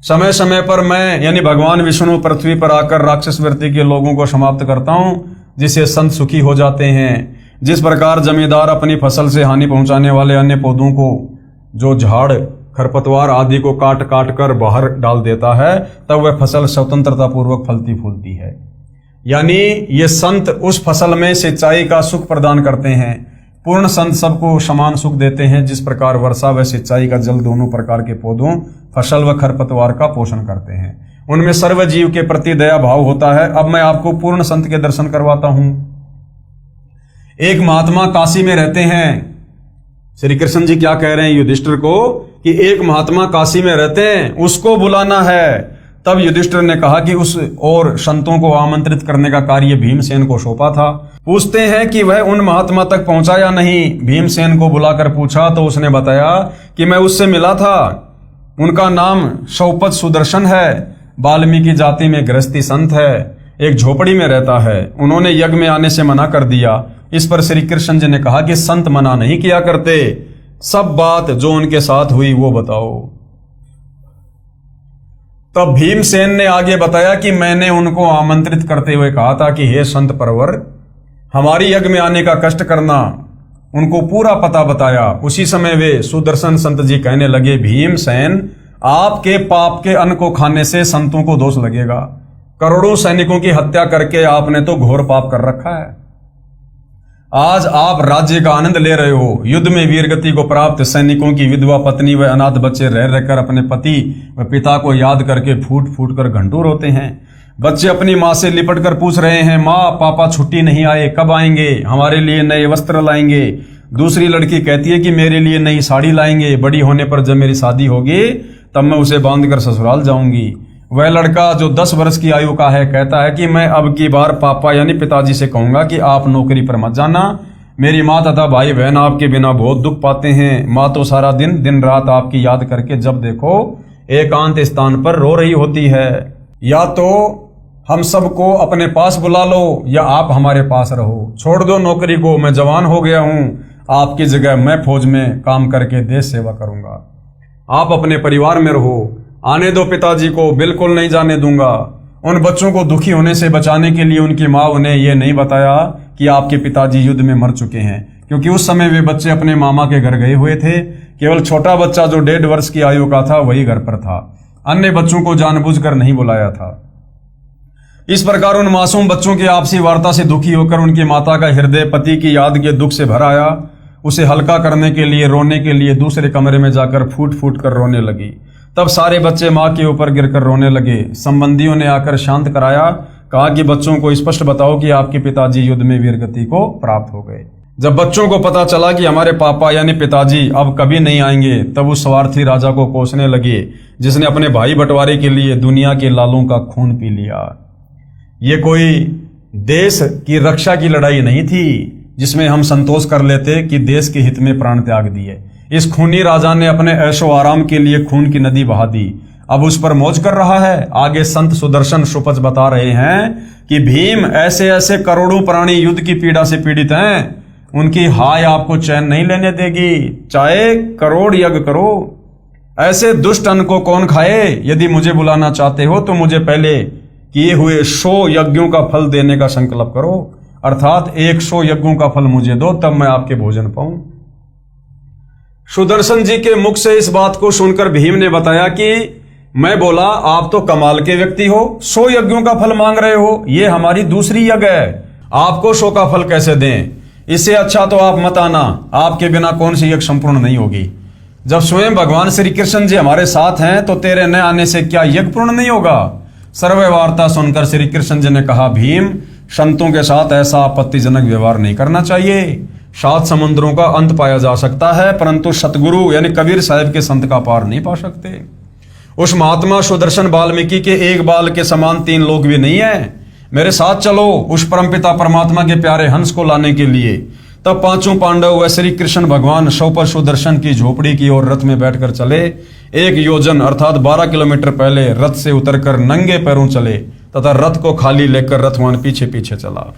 समय समय पर मैं यानी भगवान विष्णु पृथ्वी पर आकर राक्षस वृत्ति के लोगों को समाप्त करता हूं, जिससे संत सुखी हो जाते हैं। जिस प्रकार जमींदार अपनी फसल से हानि पहुंचाने वाले अन्य पौधों को, जो झाड़ खरपतवार आदि को काट काट कर बाहर डाल देता है, तब वह फसल स्वतंत्रता पूर्वक फलती फूलती है। यानी ये संत उस फसल में सिंचाई का सुख प्रदान करते हैं। पूर्ण संत सबको समान सुख देते हैं, जिस प्रकार वर्षा व सिंचाई का जल दोनों प्रकार के पौधों, फसल व खरपतवार का पोषण करते हैं। उनमें सर्व जीव के प्रति दया भाव होता है। अब मैं आपको पूर्ण संत के दर्शन करवाता हूं। एक महात्मा काशी में रहते हैं। श्री कृष्ण जी क्या कह रहे हैं युधिष्ठिर को कि एक महात्मा काशी में रहते हैं, उसको बुलाना है। तब युधिष्ठिर ने कहा कि उस और संतों को आमंत्रित करने का कार्य भीमसेन को सौंपा था। पूछते हैं कि वह उन महात्मा तक पहुंचा या नहीं। भीमसेन को बुलाकर पूछा तो उसने बताया कि मैं उससे मिला था। उनका नाम शौपत सुदर्शन है, वाल्मीकि जाति में गृहस्थी संत है, एक झोपड़ी में रहता है। उन्होंने यज्ञ में आने से मना कर दिया। इस पर श्री कृष्ण जी ने कहा कि संत मना नहीं किया करते, सब बात जो उनके साथ हुई वो बताओ। तब भीमसेन ने आगे बताया कि मैंने उनको आमंत्रित करते हुए कहा था कि हे संत परवर, हमारी यज्ञ में आने का कष्ट करना। उनको पूरा पता बताया। उसी समय वे सुदर्शन संत जी कहने लगे, भीमसेन, आपके पाप के अन्न को खाने से संतों को दोष लगेगा। करोड़ों सैनिकों की हत्या करके आपने तो घोर पाप कर रखा है। आज आप राज्य का आनंद ले रहे हो। युद्ध में वीरगति को प्राप्त सैनिकों की विधवा पत्नी व अनाथ बच्चे रह रहकर अपने पति व पिता को याद करके फूट फूट कर घंटूर होते हैं। बच्चे अपनी माँ से लिपट कर पूछ रहे हैं, माँ पापा छुट्टी नहीं आए, कब आएंगे, हमारे लिए नए वस्त्र लाएंगे। दूसरी लड़की कहती है कि मेरे लिए नई साड़ी लाएंगे, बड़ी होने पर जब मेरी शादी होगी तब मैं उसे बांधकर ससुराल जाऊंगी। वह लड़का जो 10 वर्ष की आयु का है कहता है कि मैं अब की बार पापा यानी पिताजी से कहूंगा कि आप नौकरी पर मत जाना। मेरी माँ तथा भाई बहन आपके बिना बहुत दुख पाते हैं। माँ तो सारा दिन दिन रात आपकी याद करके जब देखो एकांत स्थान पर रो रही होती है। या तो हम सबको अपने पास बुला लो या आप हमारे पास रहो। छोड़ दो नौकरी को, मैं जवान हो गया हूं। आपकी जगह मैं फौज में काम करके देश सेवा करूंगा। आप अपने परिवार में रहो। आने दो पिताजी को, बिल्कुल नहीं जाने दूंगा। उन बच्चों को दुखी होने से बचाने के लिए उनकी माँ उन्हें यह नहीं बताया कि आपके पिताजी युद्ध में मर चुके हैं, क्योंकि उस समय वे बच्चे अपने मामा के घर गए हुए थे। केवल छोटा बच्चा जो 1.5 वर्ष की आयु का था वही घर पर था। अन्य बच्चों को जानबूझकर नहीं बुलाया था। इस प्रकार उन मासूम बच्चों की आपसी वार्ता से दुखी होकर उनकी माता का हृदय पति की याद के दुख से भर आया। उसे हल्का करने के लिए, रोने के लिए दूसरे कमरे में जाकर फूट फूट कर रोने लगी। तब सारे बच्चे माँ के ऊपर गिरकर रोने लगे। संबंधियों ने आकर शांत कराया, कहा कि बच्चों को स्पष्ट बताओ कि आपके पिताजी युद्ध में वीरगति को प्राप्त हो गए। जब बच्चों को पता चला कि हमारे पापा यानी पिताजी अब कभी नहीं आएंगे, तब उस स्वार्थी राजा को कोसने लगे जिसने अपने भाई बंटवारे के लिए दुनिया के लालों का खून पी लिया। ये कोई देश की रक्षा की लड़ाई नहीं थी जिसमें हम संतोष कर लेते कि देश के हित में प्राण त्याग दिए। इस खूनी राजा ने अपने ऐशो आराम के लिए खून की नदी बहा दी, अब उस पर मौज कर रहा है। आगे संत सुदर्शन सुपच बता रहे हैं कि भीम ऐसे ऐसे करोड़ों प्राणी युद्ध की पीड़ा से पीड़ित हैं, उनकी हाय आपको चैन नहीं लेने देगी, चाहे करोड़ यज्ञ करो। ऐसे दुष्ट अन्न को कौन खाए? यदि मुझे बुलाना चाहते हो तो मुझे पहले किए हुए 100 यज्ञों का फल देने का संकल्प करो, अर्थात 100 यज्ञों का फल मुझे दो, तब मैं आपके भोजन पाऊं। सुदर्शन जी के मुख से इस बात को सुनकर भीम ने बताया कि मैं बोला, आप तो कमाल के व्यक्ति हो, 100 यज्ञों का फल मांग रहे हो, ये हमारी दूसरी यज्ञ है, आपको 100 का फल कैसे दें? इससे अच्छा तो आप मत आना, आपके बिना कौन सी यज्ञ संपूर्ण नहीं होगी। जब स्वयं भगवान श्री कृष्ण जी हमारे साथ हैं तो तेरे न आने से क्या यज्ञ पूर्ण नहीं होगा? सर्व वार्ता सुनकर श्री कृष्ण जी ने कहा, भीम, संतों के साथ ऐसा आपत्तिजनक व्यवहार नहीं करना चाहिए। 7 समुद्रों का अंत पाया जा सकता है, परंतु सतगुरु यानी कबीर साहब के संत का पार नहीं पा सकते। उस महात्मा सुदर्शन वाल्मीकि के एक बाल के समान 3 लोग भी नहीं है। मेरे साथ चलो उस परमपिता परमात्मा के प्यारे हंस को लाने के लिए। तब 5 पांडव व श्री कृष्ण भगवान शव सुदर्शन की झोपड़ी की ओर रथ में बैठकर चले। 1 योजन अर्थात 12 किलोमीटर पहले रथ से उतरकर नंगे पैरों चले तथा रथ को खाली लेकर रथवान पीछे पीछे चला।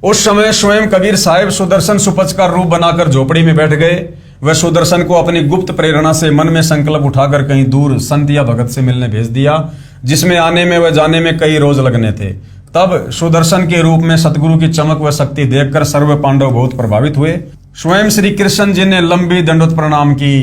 उस समय स्वयं कबीर साहिब सुदर्शन सुपच का रूप बनाकर झोपड़ी में बैठ गए। वह सुदर्शन को अपनी गुप्त प्रेरणा से मन में संकल्प उठाकर कहीं दूर संत या भगत से मिलने भेज दिया, जिसमें आने में व जाने में कई रोज लगने थे। तब सुदर्शन के रूप में सतगुरु की चमक व शक्ति देखकर सर्व पांडव बहुत प्रभावित हुए। स्वयं श्री कृष्ण जी ने लंबी दंडवत प्रणाम की।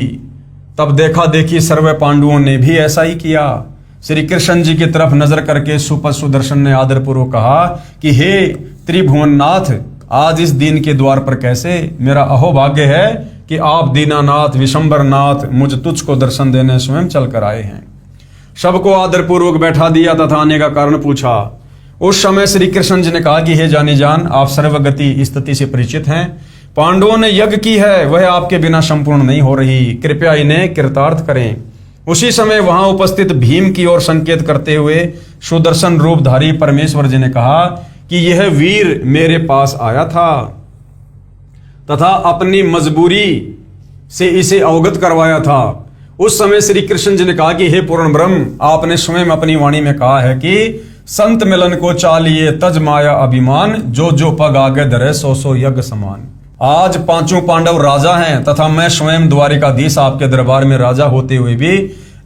तब देखा देखी सर्व पांडवों ने भी ऐसा ही किया। श्री कृष्ण जी की तरफ नजर करके सुपच सुदर्शन ने आदरपूर्वक कहा कि हे त्रिभुवननाथ, आज इस दीन के द्वार पर कैसे? मेरा अहोभाग्य है कि आप दीनानाथ विशंबरनाथ मुझ तुझको दर्शन देने स्वयं चल कर आए हैं। सबको आदरपूर्वक बैठा दिया तथा आने का कारण पूछा। उस समय श्री कृष्ण जी ने कहा कि हे जानी जान, आप सर्वगति स्थिति से परिचित हैं। पांडवों ने यज्ञ की है, वह आपके बिना संपूर्ण नहीं हो रही, कृपया इन्हें कृतार्थ करें। उसी समय वहां उपस्थित भीम की ओर संकेत करते हुए सुदर्शन रूपधारी परमेश्वर जी ने कहा कि यह वीर मेरे पास आया था तथा अपनी मजबूरी से इसे अवगत करवाया था। उस समय श्री कृष्ण जी ने कहा कि हे पूर्ण ब्रह्म, आपने स्वयं अपनी वाणी में कहा है कि संत मिलन को चालिए तज माया अभिमान, जो जो पग आगे धरे 100 यज्ञ समान। आज 5 पांडव राजा हैं तथा मैं स्वयं द्वारिकाधीश आपके दरबार में राजा होते हुए भी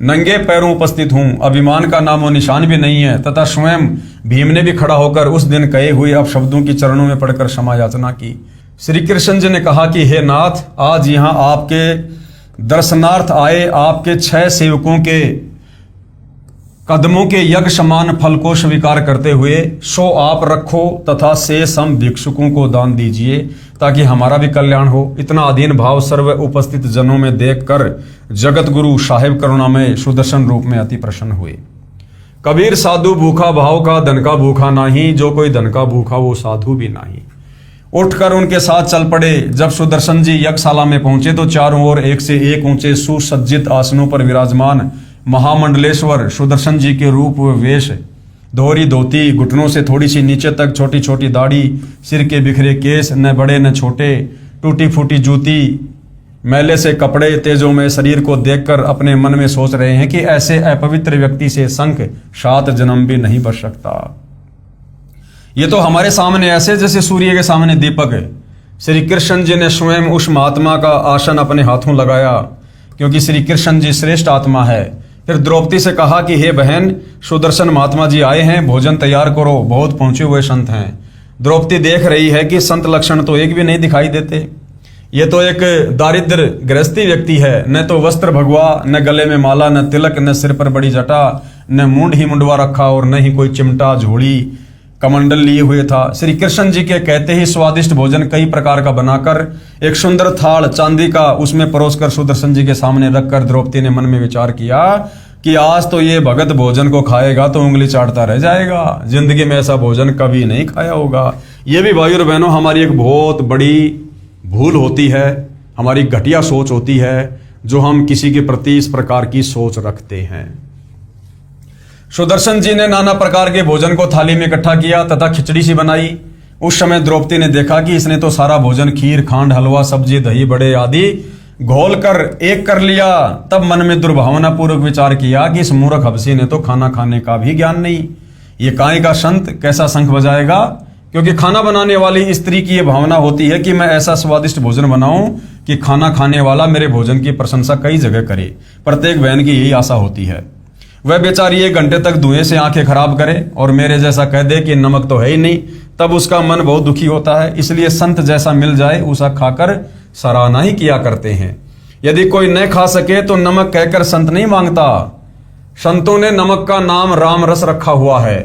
नंगे पैरों उपस्थित हूं, अभिमान का नामो निशान भी नहीं है। तथा स्वयं भीम ने भी खड़ा होकर उस दिन कहे हुए अपशब्दों की चरणों में पड़कर क्षमा याचना की। श्री कृष्ण जी ने कहा कि हे नाथ, आज यहाँ आपके दर्शनार्थ आए आपके 6 सेवकों के कदमों के यज्ञ समान फल को स्वीकार करते हुए सो आप रखो तथा से सम भिक्षुकों को दान दीजिए ताकि हमारा भी कल्याण हो। इतना अधीन भाव सर्व उपस्थित जनों में देखकर जगत गुरु साहिब करुणामय सुदर्शन रूप में अति प्रसन्न हुए। कबीर साधु भूखा भाव का धन का भूखा नहीं, जो कोई धन का भूखा वो साधु भी नहीं। उठकर उनके साथ चल पड़े। जब सुदर्शन जी यज्ञशाला में पहुंचे तो चारों ओर एक से एक ऊंचे सुसज्जित आसनों पर विराजमान महामंडलेश्वर सुदर्शन जी के रूप वेश, दोहरी धोती, घुटनों से थोड़ी सी नीचे तक छोटी छोटी दाढ़ी, सिर के बिखरे केस, न बड़े न छोटे, टूटी फूटी जूती, मैले से कपड़े, तेजों में शरीर को देखकर अपने मन में सोच रहे हैं कि ऐसे अपवित्र व्यक्ति से संख 7 जन्म भी नहीं बच सकता। ये तो हमारे सामने ऐसे जैसे सूर्य के सामने दीपक है। श्री कृष्ण जी ने स्वयं उस महात्मा का आसन अपने हाथों लगाया, क्योंकि श्री कृष्ण जी श्रेष्ठ आत्मा है। फिर द्रौपदी से कहा कि हे बहन, सुदर्शन महात्मा जी आए हैं, भोजन तैयार करो, बहुत पहुंचे हुए संत हैं। द्रौपदी देख रही है कि संत लक्षण तो एक भी नहीं दिखाई देते। ये तो एक दारिद्र गृहस्थी व्यक्ति है, न तो वस्त्र भगवा, न गले में माला, न तिलक, न सिर पर बड़ी जटा, न मूंड ही मुंडवा रखा और न ही कोई चिमटा झोली कमंडल लिए हुए था। श्री कृष्ण जी के कहते ही स्वादिष्ट भोजन कई प्रकार का बनाकर एक सुंदर थाल चांदी का उसमें परोसकर सुदर्शन जी के सामने रखकर द्रौपदी ने मन में विचार किया कि आज तो ये भगत भोजन को खाएगा तो उंगली चाटता रह जाएगा, जिंदगी में ऐसा भोजन कभी नहीं खाया होगा। ये भी भाइयों बहनों हमारी एक बहुत बड़ी भूल होती है, हमारी घटिया सोच होती है, जो हम किसी के प्रति इस प्रकार की सोच रखते हैं। सुदर्शन जी ने नाना प्रकार के भोजन को थाली में इकट्ठा किया तथा खिचड़ी सी बनाई। उस समय द्रौपदी ने देखा कि इसने तो सारा भोजन खीर, खांड, हलवा, सब्जी, दही बड़े आदि घोल कर एक कर लिया। तब मन में दुर्भावना पूर्वक विचार किया कि इस मूर्ख हबसी ने तो खाना खाने का भी ज्ञान नहीं, ये काय का संत कैसा शंख बजाएगा। क्योंकि खाना बनाने वाली स्त्री की यह भावना होती है कि मैं ऐसा स्वादिष्ट भोजन बनाऊं कि खाना खाने वाला मेरे भोजन की प्रशंसा कई जगह करे। प्रत्येक बहन की यही आशा होती है। वह बेचारी 1 घंटे तक धुएं से आंखें खराब करे और मेरे जैसा कह दे कि नमक तो है ही नहीं, तब उसका मन बहुत दुखी होता है। इसलिए संत जैसा मिल जाए उसा खाकर सराहना ही किया करते हैं। यदि कोई न खा सके तो नमक कहकर संत नहीं मांगता। संतों ने नमक का नाम राम रस रखा हुआ है।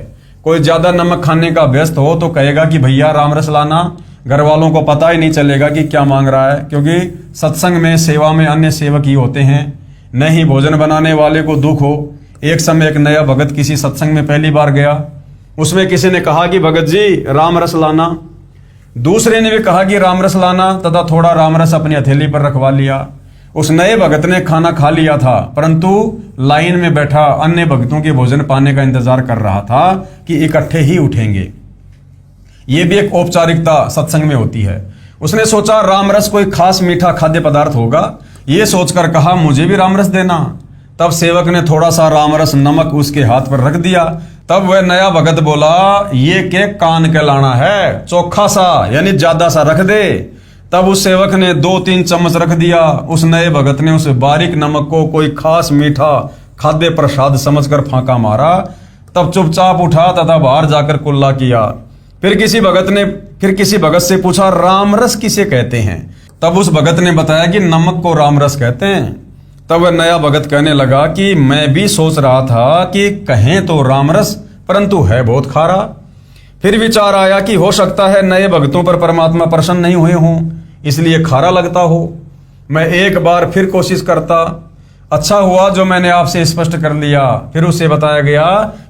कोई ज्यादा नमक खाने का व्यस्त हो तो कहेगा कि भैया राम रस लाना, घर वालों को पता ही नहीं चलेगा कि क्या मांग रहा है, क्योंकि सत्संग में सेवा में अन्य सेवक ही होते हैं, न ही भोजन बनाने वाले को दुख हो। एक समय एक नया भगत किसी सत्संग में पहली बार गया। उसमें किसी ने कहा कि भगत जी राम रस लाना, दूसरे ने भी कहा कि राम रस लाना तथा थोड़ा राम रस अपनी हथेली पर रखवा लिया। उस नए भगत ने खाना खा लिया था, परंतु लाइन में बैठा अन्य भक्तों के भोजन पाने का इंतजार कर रहा था कि इकट्ठे ही उठेंगे। यह भी एक औपचारिकता सत्संग में होती है। उसने सोचा राम रस कोई खास मीठा खाद्य पदार्थ होगा, यह सोचकर कहा मुझे भी राम रस देना। तब सेवक ने थोड़ा सा रामरस नमक उसके हाथ पर रख दिया। तब वह नया भगत बोला ये के कान के लाना है, चोखा सा यानी ज्यादा सा रख दे। तब उस सेवक ने 2-3 चम्मच रख दिया। उस नए भगत ने उस बारीक नमक को कोई खास मीठा खाद्य प्रसाद समझकर फांका मारा। तब चुपचाप उठा तथा बाहर जाकर कुल्ला किया। फिर किसी भगत से पूछा रामरस किसे कहते हैं। तब उस भगत ने बताया कि नमक को रामरस कहते हैं। तब वह नया भगत कहने लगा कि मैं भी सोच रहा था कि कहें तो रामरस, परंतु है बहुत खारा। फिर विचार आया कि हो सकता है नए भक्तों पर परमात्मा प्रसन्न नहीं हुए हों, इसलिए खारा लगता हो। मैं एक बार फिर कोशिश करता। अच्छा हुआ जो मैंने आपसे स्पष्ट कर लिया। फिर उसे बताया गया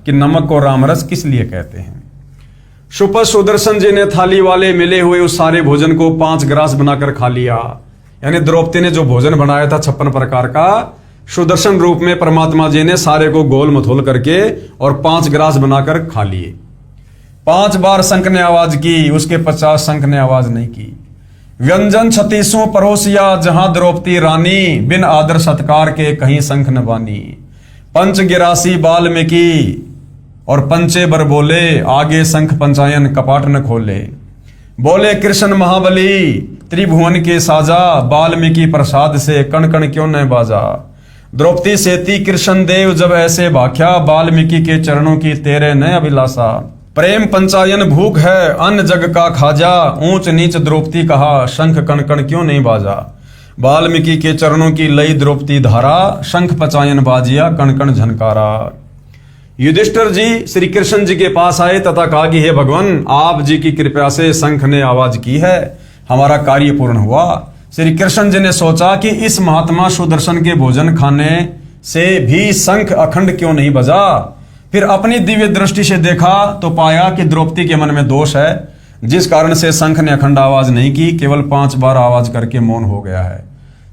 कि नमक को रामरस किस लिए कहते हैं। सुपर सुदर्शन जी ने थाली वाले मिले हुए उस सारे भोजन को 5 ग्रास बनाकर खा लिया। यानी द्रौपदी ने जो भोजन बनाया था 56 प्रकार का, सुदर्शन रूप में परमात्मा जी ने सारे को गोल मथोल करके और 5 ग्रास बनाकर खा लिए। 5 बार शंख ने आवाज की, उसके 50 शंख ने आवाज नहीं की। व्यंजन 36 परोसिया जहां द्रौपदी रानी, बिन आदर सत्कार के कहीं शंख न बानी। 5 गिरासी वाल्मीकि और पंचे बर बोले, आगे शंख पंचायन कपाट न खोले। बोले कृष्ण महाबली त्रिभुवन के साजा, वाल्मीकि प्रसाद से कण कण क्यों न बाजा। द्रौपदी सेती कृष्ण देव जब ऐसे भाख्या, वाल्मीकि के चरणों की तेरे न अभिलाषा। प्रेम पंचायन भूख है अन्न जग का खाजा, ऊंच नीच द्रौपदी कहा शंख कण कण क्यों नहीं बाजा। वाल्मीकि के चरणों की लई द्रौपदी धारा, शंख पंचायन बाजिया कण कण झनकारा। युधिष्ठिर जी श्री कृष्ण जी के पास आए तथा कहा कि हे भगवान, आप जी की कृपा से शंख ने आवाज की है, हमारा कार्य पूर्ण हुआ। श्री कृष्ण जी ने सोचा कि इस महात्मा सुदर्शन के भोजन खाने से भी शंख अखंड क्यों नहीं बजा। फिर अपनी दिव्य दृष्टि से देखा तो पाया कि द्रौपदी के मन में दोष है, जिस कारण से शंख ने अखंड आवाज नहीं की, केवल 5 बार आवाज करके मौन हो गया है।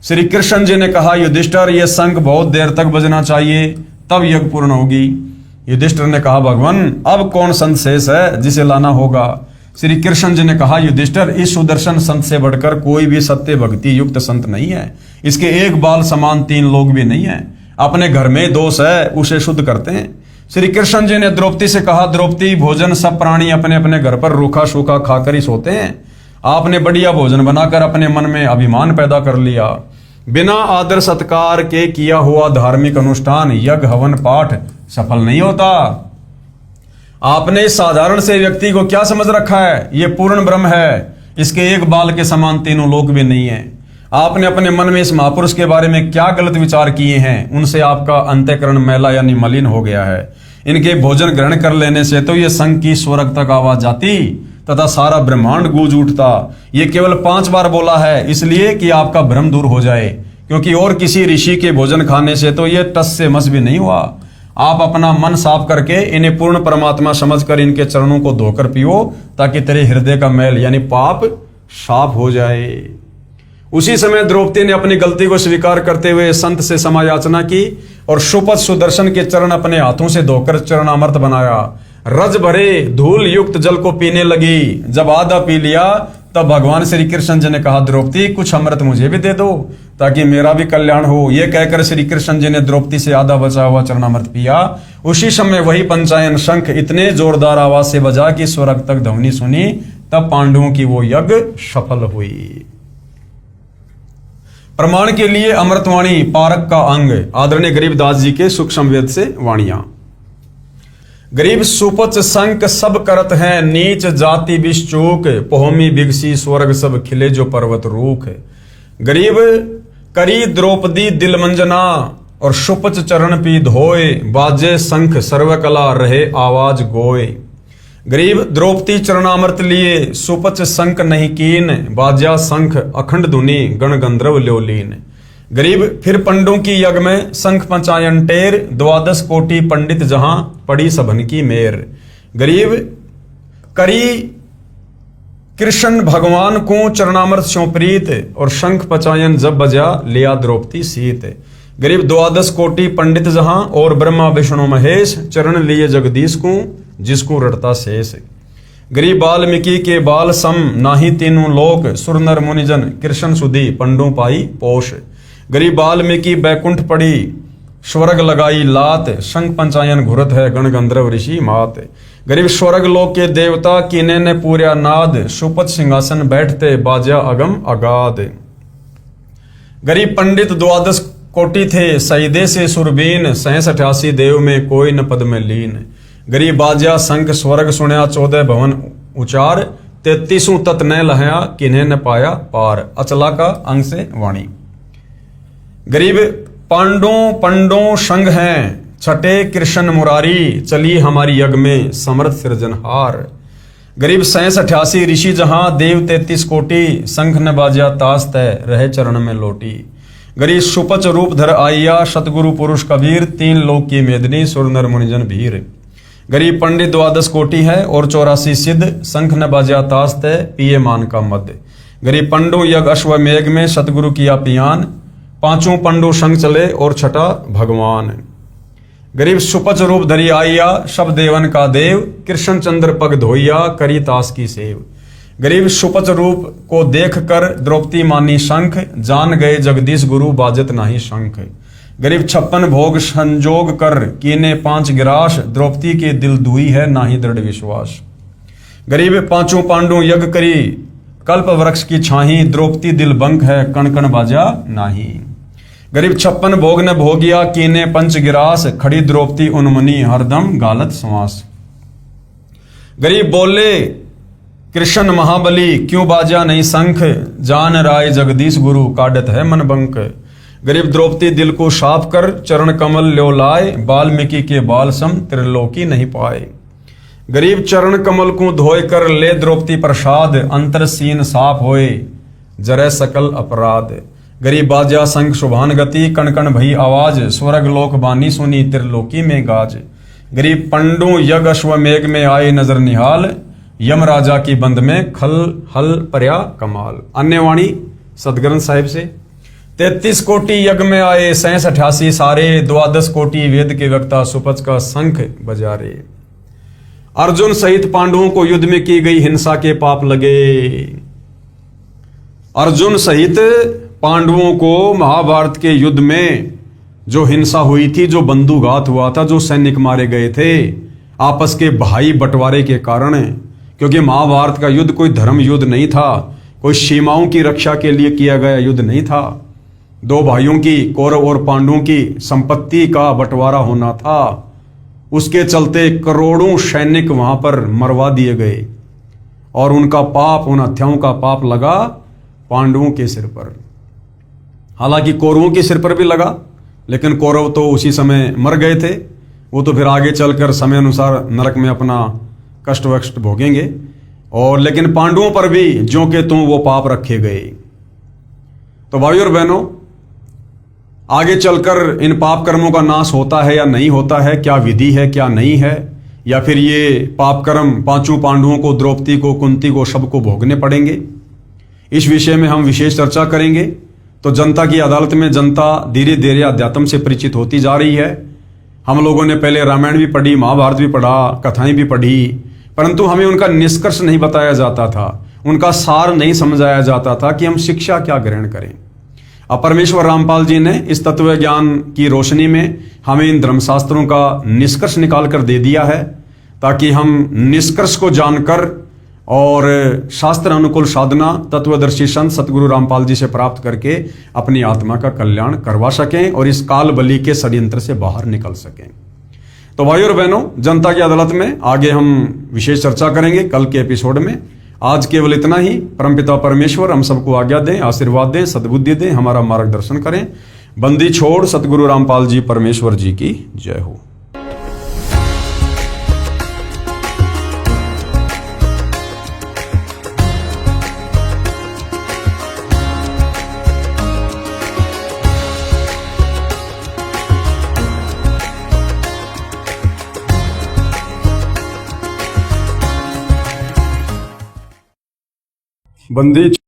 श्री कृष्ण जी ने कहा, युधिष्ठिर, यह शंख बहुत देर तक बजना चाहिए, तब यज्ञ पूर्ण होगी। युधिष्ठिर ने कहा, भगवान, अब कौन संत शेष है जिसे लाना होगा। श्री कृष्ण जी ने कहा, युधिष्ठिर, इस सुदर्शन संत से बढ़कर कोई भी सत्य भक्ति युक्त संत नहीं है। इसके एक बाल समान 3 लोग भी नहीं है। अपने घर में दोष है, उसे शुद्ध करते हैं। श्री कृष्ण जी ने द्रौपदी से कहा, द्रौपदी, भोजन सब प्राणी अपने अपने घर पर रूखा सूखा खाकर ही सोते हैं। आपने बढ़िया भोजन बनाकर अपने मन में अभिमान पैदा कर लिया। बिना आदर सत्कार के किया हुआ धार्मिक अनुष्ठान, यज्ञ, हवन, पाठ सफल नहीं होता। आपने इस साधारण से व्यक्ति को क्या समझ रखा है? ये पूर्ण ब्रह्म है, इसके एक बाल के समान 3 लोक भी नहीं है। आपने अपने मन में इस महापुरुष के बारे में क्या गलत विचार किए हैं? उनसे आपका अंतःकरण मैला यानी मलिन हो गया है। इनके भोजन ग्रहण कर लेने से तो ये शंख की स्वर्ग तक आवाज जाती तथा सारा ब्रह्मांड गूंज उठता। ये केवल 5 बार बोला है, इसलिए कि आपका भ्रम दूर हो जाए, क्योंकि और किसी ऋषि के भोजन खाने से तो ये टस से मस भी नहीं हुआ। आप अपना मन साफ करके इन्हें पूर्ण परमात्मा समझकर इनके चरणों को धोकर पियो, ताकि तेरे हृदय का मैल यानी पाप साफ हो जाए। उसी समय द्रौपदी ने अपनी गलती को स्वीकार करते हुए संत से क्षमा याचना की और सुपथ सुदर्शन के चरण अपने हाथों से धोकर चरणामृत बनाया। रज भरे धूल युक्त जल को पीने लगी। जब आधा पी लिया तब भगवान श्री कृष्ण जी ने कहा, द्रौपदी, कुछ अमृत मुझे भी दे दो ताकि मेरा भी कल्याण हो। यह कहकर श्री कृष्ण जी ने द्रौपदी से आधा बचा हुआ चरणामृत पिया। उसी समय वही पंचायन शंख इतने जोरदार आवाज से बजा कि स्वर्ग तक ध्वनि सुनी। तब पांडवों की वो यज्ञ सफल हुई। प्रमाण के लिए अमृतवाणी पारक का अंग आदरणीय गरीबदास जी के सूक्ष्म वेद से वाणियां। गरीब सुपच संक सब करत हैं, नीच जाति विश्चूक, पोहमी बिगसी स्वर्ग सब खिले जो पर्वत रूख। गरीब करी द्रौपदी दिल मंजना और सुपच चरण पी धोए, बाजे शंख सर्वकला रहे आवाज गोए। गरीब द्रौपदी चरणामृत लिए, सुपच शंख नहीं कीन, बाजा शंख अखंड धुनि गण गंधर्व ल्योलीन। गरीब फिर पंडों की यज्ञ में शंख पंचायन टेर, 12 कोटि पंडित जहां पड़ी सबन की मेर। गरीब करी कृष्ण भगवान को चरणामृत प्रीत और शंख पंचायन जब बजा लिया द्रौपदी सीत। गरीब 12 कोटि पंडित जहां और ब्रह्मा विष्णु महेश, चरण लिए जगदीश को जिसको रटता शेष। गरीब वाल्मीकि के बाल सम नाही 3 लोक, सुर नर मुनिजन कृष्ण सुधी पंडों पाई पोष। गरीब वाल्मीकि बैकुंठ पड़ी स्वर्ग लगाई लात, शंख पंचायन घुरत है गण गंधर्व ऋषि मात। गरीब स्वर्ग लोक के देवता कीने ने पूर्या नाद, सुपथ सिंहासन बैठते बाजा अगम अगाध। गरीब पंडित 12 कोटि थे, सईदे से सुरबीन, 87 देव में कोई न पद में लीन। गरीब बाजा शंख स्वर्ग सुनया 14 भवन उचार, 33 तत् न लहया किन्हें न पाया पार। अचला का अंग से वाणी। गरीब पंडों संग हैं, छठे कृष्ण मुरारी, चली हमारी यज्ञ में समर्थ सृजनहार। गरीब 87 ऋषि जहां देव 33 कोटि, शंख न बाजा तास तय रहे चरण में लोटी। गरीब सुपच रूप धर आइया, सतगुरु पुरुष कबीर, 3 लोक की मेदनी सुर नर मुनिजन भीर। गरीब पंडित 12 कोटि है और 84 सिद्ध, शंख न बाजा तास तय पिए मान का मद। गरीब पंडो यज्ञ अश्वमेघ में सतगुरु किया पियान, 5 पंडो संग चले और छठा भगवान। गरीब सुपच रूप धरी आइया, सब देवन का देव, कृष्ण चंद्र पग धोइया करी तास की सेव। गरीब सुपच रूप को देख कर द्रौपदी मानी शंख, जान गए जगदीश गुरु बाजत नाही शंख। गरीब 56 भोग संजोग कर कीने 5 गिरास, द्रौपदी के दिल दुई है नाही दृढ़ विश्वास। गरीब 5 पांडु यज्ञ करी कल्प वृक्ष की छाही, द्रौपदी दिल बंक है कण कण बाजा नाही। गरीब 56 भोग न भोगिया कीने 5 गिरास, खड़ी द्रौपदी उन्मनी हरदम गालत श्वास। गरीब बोले कृष्ण महाबली क्यों बाजा नहीं शंख, जान राय जगदीश गुरु काडत है मन बंक। गरीब द्रौपदी दिल को साफ कर चरण कमल ल्यो लाए, वाल्मीकि के बाल सम त्रिलोकी नहीं पाए। गरीब चरण कमल को धोए कर ले द्रौपदी प्रसाद, अंतर सीन साफ होए जरे सकल अपराध। गरीब बाजा संग शुभान गति, कण कण भई आवाज, स्वर्ग लोक बानी सुनी त्रिलोकी में गाज। गरीब पंडु यज्ञ अश्वमेघ में आए नजर निहाल, यम राजा की बंद में खल हल पर्या कमाल। अन्य वाणी सदग्रंथ साहिब से 33 कोटि यज्ञ में आए, 87 सारे, 12 कोटि वेद के वक्ता, सुपच का शंख बजारे। अर्जुन सहित पांडवों को युद्ध में की गई हिंसा के पाप लगे। अर्जुन सहित पांडवों को महाभारत के युद्ध में जो हिंसा हुई थी, जो बंधुघात हुआ था, जो सैनिक मारे गए थे आपस के भाई बंटवारे के कारण, क्योंकि महाभारत का युद्ध कोई धर्म युद्ध नहीं था, कोई सीमाओं की रक्षा के लिए किया गया युद्ध नहीं था। दो भाइयों की, कौरव और पांडवों की संपत्ति का बंटवारा होना था। उसके चलते करोड़ों सैनिक वहां पर मरवा दिए गए और उनका पाप, उन हत्याओं का पाप लगा पांडवों के सिर पर। हालांकि कौरवों के सिर पर भी लगा, लेकिन कौरव तो उसी समय मर गए थे, वो तो फिर आगे चलकर समय अनुसार नरक में अपना कष्ट वष्ट भोगेंगे। और लेकिन पांडवों पर भी ज्यों के त्यों वो पाप रखे गए। तो भाइयों और बहनों, आगे चलकर इन पाप कर्मों का नाश होता है या नहीं होता है, क्या विधि है क्या नहीं है, या फिर ये पाप कर्म पांचों पांडवों को, द्रौपदी को, कुंती को, सबको भोगने पड़ेंगे, इस विषय में हम विशेष चर्चा करेंगे। तो जनता की अदालत में जनता धीरे धीरे अध्यात्म से परिचित होती जा रही है। हम लोगों ने पहले रामायण भी पढ़ी, महाभारत भी पढ़ा, कथाएं भी पढ़ी, परंतु हमें उनका निष्कर्ष नहीं बताया जाता था, उनका सार नहीं समझाया जाता था कि हम शिक्षा क्या ग्रहण करें। अब परमेश्वर रामपाल जी ने इस तत्व ज्ञान की रोशनी में हमें इन धर्मशास्त्रों का निष्कर्ष निकाल कर दे दिया है, ताकि हम निष्कर्ष को जानकर और शास्त्र अनुकूल साधना तत्वदर्शी संत सतगुरु रामपाल जी से प्राप्त करके अपनी आत्मा का कल्याण करवा सकें और इस काल बलि के षड्यंत्र से बाहर निकल सकें। तो भाइयों और बहनों, जनता की अदालत में आगे हम विशेष चर्चा करेंगे कल के एपिसोड में। आज केवल इतना ही। परमपिता परमेश्वर हम सबको आज्ञा दें, आशीर्वाद दें, सद्बुद्धि दें, हमारा मार्गदर्शन करें। बंदी छोड़ सतगुरु रामपाल जी परमेश्वर जी की जय हो। बंदी